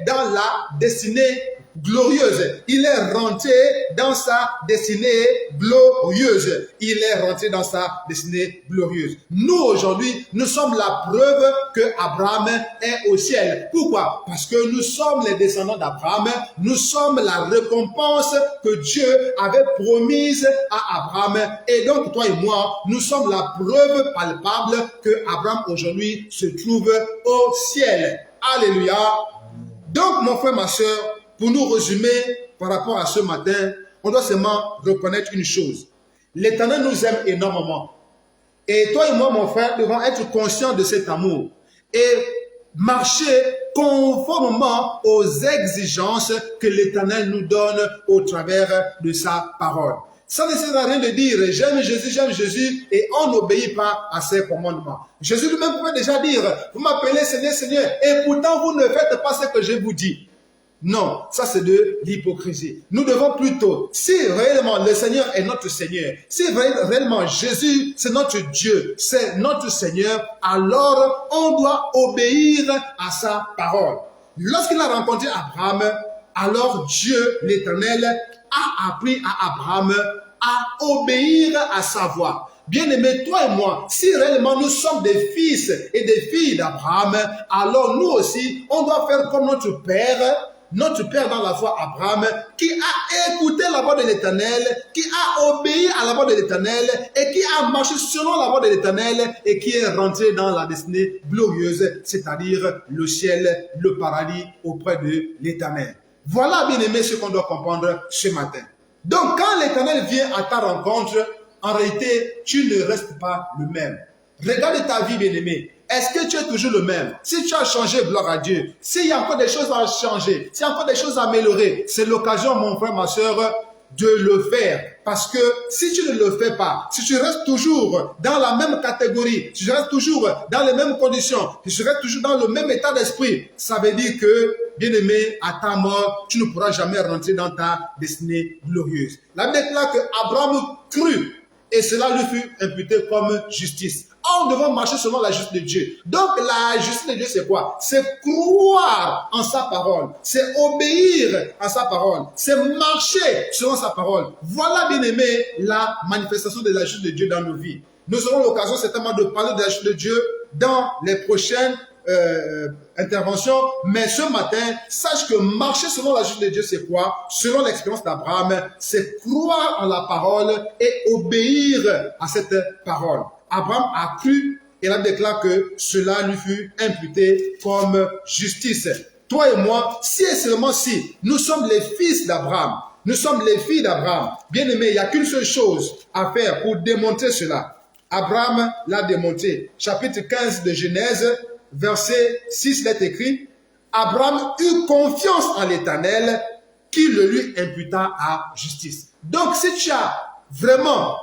dans la destinée glorieuse. Il est rentré dans sa destinée glorieuse. Il est rentré dans sa destinée glorieuse. Nous, aujourd'hui, nous sommes la preuve que Abraham est au ciel. Pourquoi? Parce que nous sommes les descendants d'Abraham. Nous sommes la récompense que Dieu avait promise à Abraham. Et donc, toi et moi, nous sommes la preuve palpable que Abraham aujourd'hui se trouve au ciel. Alléluia. Donc, mon frère, ma soeur, pour nous résumer par rapport à ce matin, on doit seulement reconnaître une chose. L'Éternel nous aime énormément. Et toi et moi, mon frère, devons être conscients de cet amour et marcher conformément aux exigences que l'Éternel nous donne au travers de sa parole. Ça ne sert à rien de dire « j'aime Jésus » et on n'obéit pas à ses commandements. Jésus lui-même pouvait déjà dire « vous m'appelez Seigneur, Seigneur, et pourtant vous ne faites pas ce que je vous dis ». Non, ça c'est de l'hypocrisie. Nous devons plutôt, si réellement le Seigneur est notre Seigneur, si réellement Jésus c'est notre Dieu, c'est notre Seigneur, alors on doit obéir à sa parole. Lorsqu'il a rencontré Abraham, alors Dieu, l'Éternel, a appris à Abraham à obéir à sa voix. Bien-aimés, toi et moi, si réellement nous sommes des fils et des filles d'Abraham, alors nous aussi, on doit faire comme notre Père dans la foi Abraham, qui a écouté la voix de l'Éternel, qui a obéi à la voix de l'Éternel et qui a marché selon la voix de l'Éternel et qui est rentré dans la destinée glorieuse, c'est-à-dire le ciel, le paradis auprès de l'Éternel. Voilà, bien aimé, ce qu'on doit comprendre ce matin. Donc, quand l'Éternel vient à ta rencontre, en réalité, tu ne restes pas le même. Regarde ta vie, bien aimé. Est-ce que tu es toujours le même? Si tu as changé, gloire à Dieu. S'il y a encore des choses à changer, s'il y a encore des choses à améliorer, c'est l'occasion, mon frère, ma soeur, de le faire. Parce que si tu ne le fais pas, si tu restes toujours dans la même catégorie, si tu restes toujours dans les mêmes conditions, si tu restes toujours dans le même état d'esprit, ça veut dire que, bien aimé, à ta mort, tu ne pourras jamais rentrer dans ta destinée glorieuse. La Bible déclare que Abraham crut et cela lui fut imputé comme justice. On devant marcher selon la justice de Dieu. Donc la justice de Dieu, c'est quoi? C'est croire en sa parole. C'est obéir à sa parole. C'est marcher selon sa parole. Voilà, bien aimé, la manifestation de la justice de Dieu dans nos vies. Nous aurons l'occasion certainement de parler de la justice de Dieu dans les prochaines interventions. Mais ce matin, sache que marcher selon la justice de Dieu, c'est quoi? Selon l'expérience d'Abraham, c'est croire en la parole et obéir à cette parole. Abraham a cru et il déclare que cela lui fut imputé comme justice. Toi et moi, si et seulement si, nous sommes les fils d'Abraham, nous sommes les filles d'Abraham. Bien aimé, il n'y a qu'une seule chose à faire pour démontrer cela. Abraham l'a démontré. Chapitre 15 de Genèse, verset 6, il est écrit, Abraham eut confiance en l'Éternel qui le lui imputa à justice. Donc, si tu as vraiment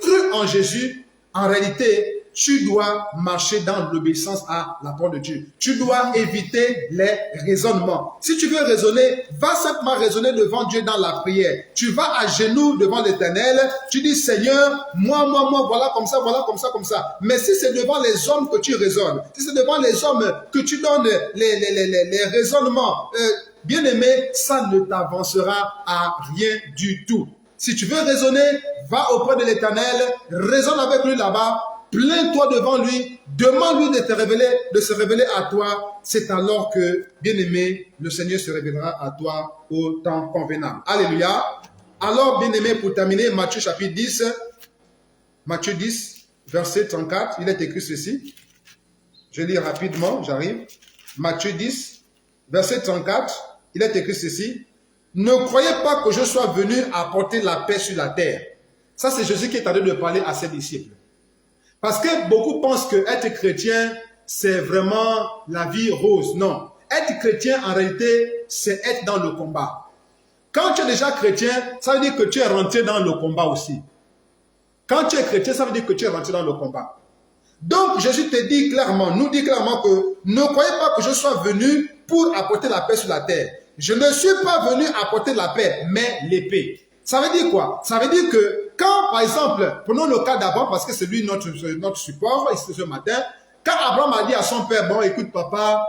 cru en Jésus, en réalité, tu dois marcher dans l'obéissance à la parole de Dieu. Tu dois éviter les raisonnements. Si tu veux raisonner, va simplement raisonner devant Dieu dans la prière. Tu vas à genoux devant l'Éternel. Tu dis, Seigneur, moi, voilà comme ça, voilà comme ça, comme ça. Mais si c'est devant les hommes que tu raisonnes, si c'est devant les hommes que tu donnes les raisonnements, bien aimé, ça ne t'avancera à rien du tout. Si tu veux raisonner, va auprès de l'Éternel, raisonne avec lui là-bas, plains-toi devant lui, demande-lui de se révéler à toi. C'est alors que, bien-aimé, le Seigneur se révélera à toi au temps convenable. Alléluia. Alors, bien-aimé, pour terminer, Matthieu chapitre 10, Matthieu 10, verset 34, il est écrit ceci. Je lis rapidement, j'arrive. Matthieu 10, verset 34, il est écrit ceci. Ne croyez pas que je sois venu apporter la paix sur la terre. Ça, c'est Jésus qui est en train de parler à ses disciples. Parce que beaucoup pensent que être chrétien, c'est vraiment la vie rose. Non. Être chrétien, en réalité, c'est être dans le combat. Quand tu es déjà chrétien, ça veut dire que tu es rentré dans le combat aussi. Quand tu es chrétien, ça veut dire que tu es rentré dans le combat. Donc, Jésus te dit clairement, nous dit clairement que ne croyez pas que je sois venu pour apporter la paix sur la terre. Je ne suis pas venu apporter la paix, mais l'épée. Ça veut dire quoi? Ça veut dire que quand, par exemple, prenons le cas d'Abraham, parce que c'est lui notre support, ce matin, quand Abraham a dit à son père, bon, écoute papa,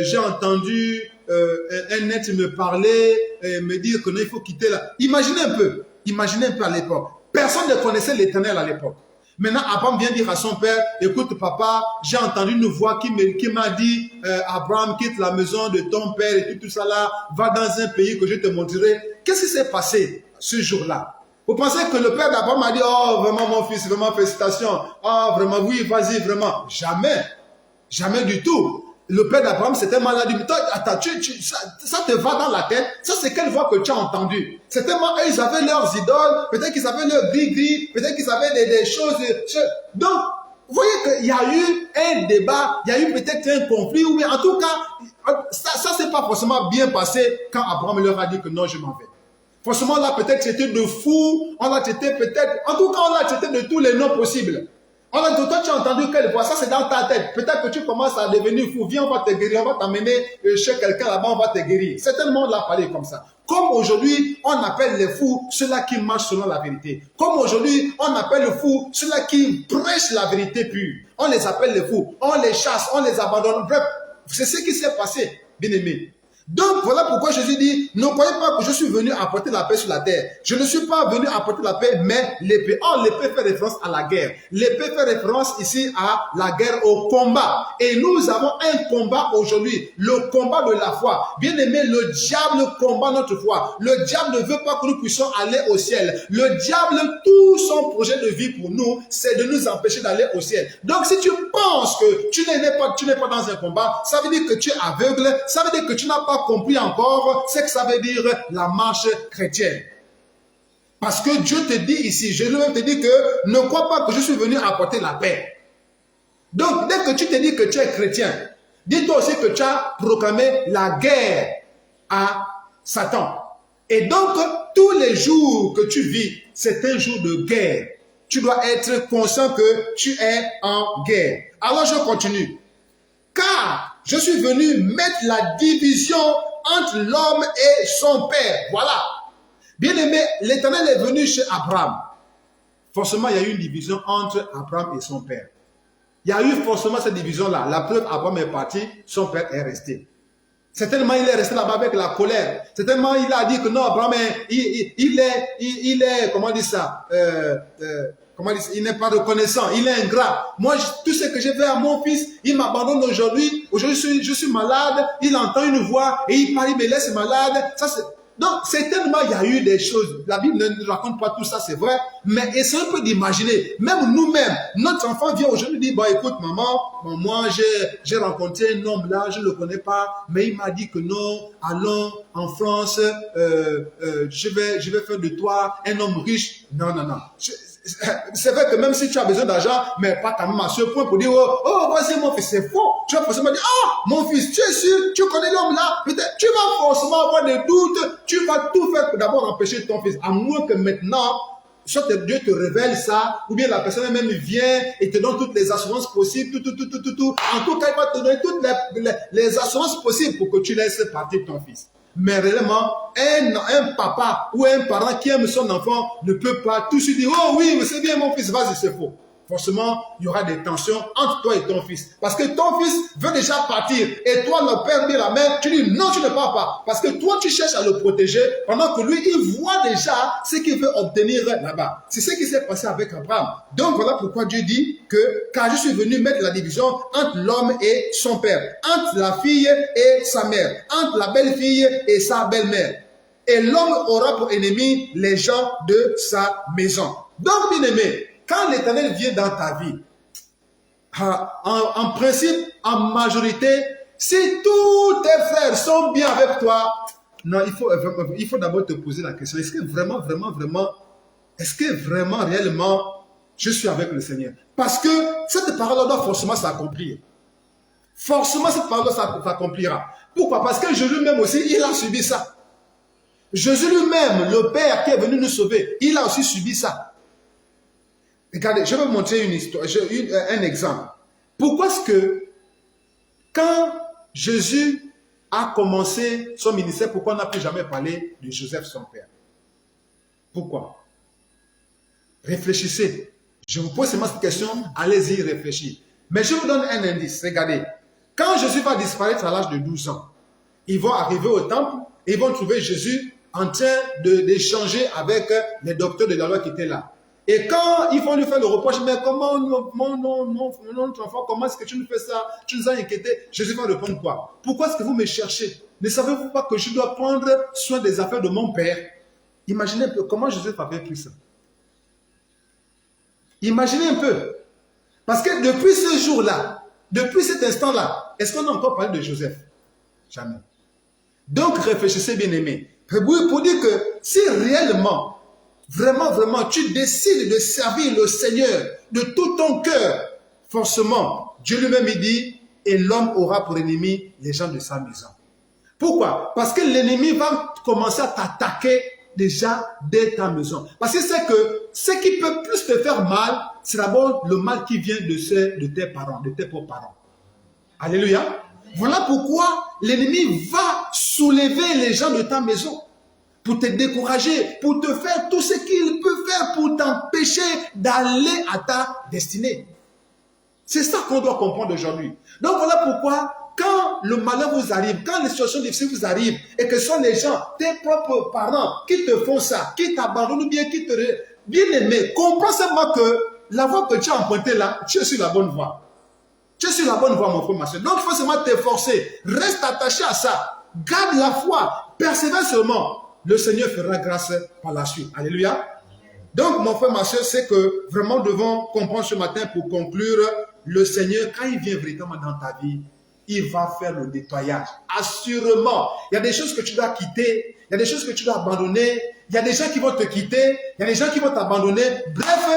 j'ai entendu un être me parler, me dire que non, il faut quitter là. Imaginez un peu à l'époque. Personne ne connaissait l'Éternel à l'époque. Maintenant, Abraham vient dire à son père, écoute papa, j'ai entendu une voix qui m'a dit, Abraham, quitte la maison de ton père et tout ça là, va dans un pays que je te montrerai. Qu'est-ce qui s'est passé ce jour-là? Vous pensez que le père d'Abraham a dit, oh vraiment mon fils, vraiment félicitations, oh vraiment oui, vas-y, vraiment. Jamais, jamais du tout. Le père d'Abraham, c'était malade. Attends, ça te va dans la tête. Ça, c'est quelle voix que tu as entendue? C'était moi, eux, ils avaient leurs idoles. Peut-être qu'ils avaient leur gris-gris. Peut-être qu'ils avaient des choses. Donc, vous voyez qu'il y a eu un débat. Il y a eu peut-être un conflit. Mais en tout cas, ça s'est pas forcément bien passé quand Abraham leur a dit que non, je m'en vais. Forcément, là, peut-être c'était de fou. On l'a traité peut-être. En tout cas, on l'a traité de tous les noms possibles. Toi, tu as entendu quelle voix? Ça, c'est dans ta tête. Peut-être que tu commences à devenir fou. Viens, on va te guérir. On va t'amener chez quelqu'un là-bas, on va te guérir. Certainement, on l'a parlé comme ça. Comme aujourd'hui, on appelle les fous ceux-là qui marchent selon la vérité. Comme aujourd'hui, on appelle les fous ceux-là qui prêchent la vérité pure. On les appelle les fous. On les chasse, on les abandonne. Bref, c'est ce qui s'est passé, bien aimé. Donc, voilà pourquoi Jésus dit, ne croyez pas que je suis venu apporter la paix sur la terre. Je ne suis pas venu apporter la paix, mais l'épée. Or, l'épée fait référence à la guerre. L'épée fait référence ici à la guerre, au combat. Et nous avons un combat aujourd'hui, le combat de la foi. Bien aimé, le diable combat notre foi. Le diable ne veut pas que nous puissions aller au ciel. Le diable, tout son projet de vie pour nous, c'est de nous empêcher d'aller au ciel. Donc, si tu penses que tu n'es pas dans un combat, ça veut dire que tu es aveugle, ça veut dire que tu n'as pas compris encore ce que ça veut dire la marche chrétienne. Parce que Dieu te dit ici, je lui te dis que ne crois pas que je suis venu apporter la paix. Donc, dès que tu te dis que tu es chrétien, dis-toi aussi que tu as proclamé la guerre à Satan. Et donc, tous les jours que tu vis, c'est un jour de guerre. Tu dois être conscient que tu es en guerre. Alors, je continue. Car je suis venu mettre la division entre l'homme et son père. Voilà. Bien aimé, l'Éternel est venu chez Abraham. Forcément, il y a eu une division entre Abraham et son père. Il y a eu forcément cette division-là. La preuve, Abraham est parti, son père est resté. Certainement, il est resté là-bas avec la colère. Certainement, il a dit que non, Abraham, il est, comment dire ça, il n'est pas reconnaissant, il est ingrat. Moi, tout ce que j'ai fait à mon fils, il m'abandonne aujourd'hui. Aujourd'hui, je suis malade. Il entend une voix et il part, il me laisse malade. Donc, certainement, il y a eu des choses. La Bible ne raconte pas tout ça, c'est vrai. Mais essayez un peu d'imaginer. Même nous-mêmes, notre enfant vient aujourd'hui dire, bon, écoute, maman, moi, j'ai rencontré un homme là, je ne le connais pas, mais il m'a dit que non, allons en France, je vais faire de toi un homme riche. Non, non, non. C'est vrai que même si tu as besoin d'argent, mais pas quand même à ce point pour dire, oh, voici mon fils, c'est faux. Tu vas forcément dire, ah, mon fils, tu es sûr, tu connais l'homme là, peut-être, tu vas forcément avoir des doutes, tu vas tout faire pour d'abord empêcher ton fils, à moins que maintenant, soit Dieu te révèle ça, ou bien la personne même vient et te donne toutes les assurances possibles, tout. En tout cas, il va te donner toutes les assurances possibles pour que tu laisses partir ton fils. Mais réellement, un papa ou un parent qui aime son enfant ne peut pas tout de suite dire, oh oui, mais c'est bien mon fils, vas-y, c'est faux. Forcément, il y aura des tensions entre toi et ton fils. Parce que ton fils veut déjà partir. Et toi, le père dit la mère, tu dis non, tu ne pars pas. Parce que toi, tu cherches à le protéger pendant que lui, il voit déjà ce qu'il veut obtenir là-bas. C'est ce qui s'est passé avec Abraham. Donc, voilà pourquoi Dieu dit que, car je suis venu mettre la division entre l'homme et son père, entre la fille et sa mère, entre la belle-fille et sa belle-mère. Et l'homme aura pour ennemi les gens de sa maison. Donc, bien aimé, quand l'Éternel vient dans ta vie, en principe, en majorité, si tous tes frères sont bien avec toi, non, il faut d'abord te poser la question, est-ce que vraiment, est-ce que vraiment, réellement, je suis avec le Seigneur? Parce que cette parole doit forcément s'accomplir. Forcément, cette parole s'accomplira. Pourquoi? Parce que Jésus lui-même aussi, il a subi ça. Jésus lui-même, le Père qui est venu nous sauver, il a aussi subi ça. Regardez, je vais vous montrer une histoire, un exemple. Pourquoi est-ce que quand Jésus a commencé son ministère, pourquoi on n'a plus jamais parlé de Joseph, son père? Pourquoi? Réfléchissez. Je vous pose seulement cette question, allez-y réfléchir. Mais je vous donne un indice, regardez. Quand Jésus va disparaître à l'âge de 12 ans, ils vont arriver au temple et ils vont trouver Jésus en train d'échanger avec les docteurs de la loi qui étaient là. Et quand ils vont lui faire le reproche, mais comment mon enfant, comment est-ce que tu nous fais ça? Tu nous as inquiétés. Jésus va répondre quoi? Pourquoi est-ce que vous me cherchez? Ne savez-vous pas que je dois prendre soin des affaires de mon père? Imaginez un peu comment Joseph avait pris ça. Imaginez un peu. Parce que depuis ce jour-là, depuis cet instant-là, est-ce qu'on a encore parlé de Joseph? Jamais. Donc réfléchissez, bien aimés. Pour dire que si réellement, vraiment, tu décides de servir le Seigneur de tout ton cœur, forcément, Dieu lui-même il dit, et l'homme aura pour ennemi les gens de sa maison. Pourquoi? Parce que l'ennemi va commencer à t'attaquer déjà dès ta maison. Parce que c'est que ce qui peut plus te faire mal, c'est d'abord le mal qui vient de tes parents, de tes propres parents. Alléluia. Voilà pourquoi l'ennemi va soulever les gens de ta maison pour te décourager, pour te faire tout ce qu'il peut faire pour t'empêcher d'aller à ta destinée. C'est ça qu'on doit comprendre aujourd'hui. Donc voilà pourquoi quand le malheur vous arrive, quand les situations difficiles vous arrivent et que ce sont les gens, tes propres parents qui te font ça, qui t'abandonnent ou bien qui te... Bien aimé, comprends seulement que la voie que tu as empruntée là, tu es sur la bonne voie. Tu es sur la bonne voie, mon frère, ma soeur. Donc, il faut seulement t'efforcer. Reste attaché à ça. Garde la foi. Persévère seulement. Le Seigneur fera grâce par la suite. Alléluia. Donc, mon frère, ma soeur, c'est que vraiment nous devons comprendre ce matin pour conclure, le Seigneur, quand il vient véritablement dans ta vie, il va faire le nettoyage. Assurément. Il y a des choses que tu dois quitter. Il y a des choses que tu dois abandonner. Il y a des gens qui vont te quitter. Il y a des gens qui vont t'abandonner. Bref,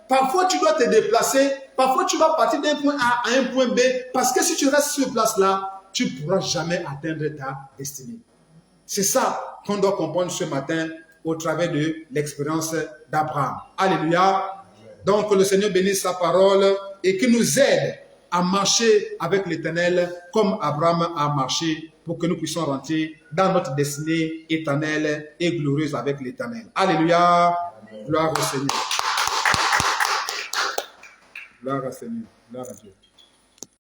parfois tu dois te déplacer. Parfois tu vas partir d'un point A à un point B. Parce que si tu restes sur place là, tu ne pourras jamais atteindre ta destinée. C'est ça qu'on doit comprendre ce matin au travers de l'expérience d'Abraham. Alléluia. Donc que le Seigneur bénisse sa parole et qu'il nous aide à marcher avec l'Éternel comme Abraham a marché pour que nous puissions rentrer dans notre destinée éternelle et glorieuse avec l'Éternel. Alléluia. Gloire au Seigneur. Gloire au Seigneur. Gloire à Dieu.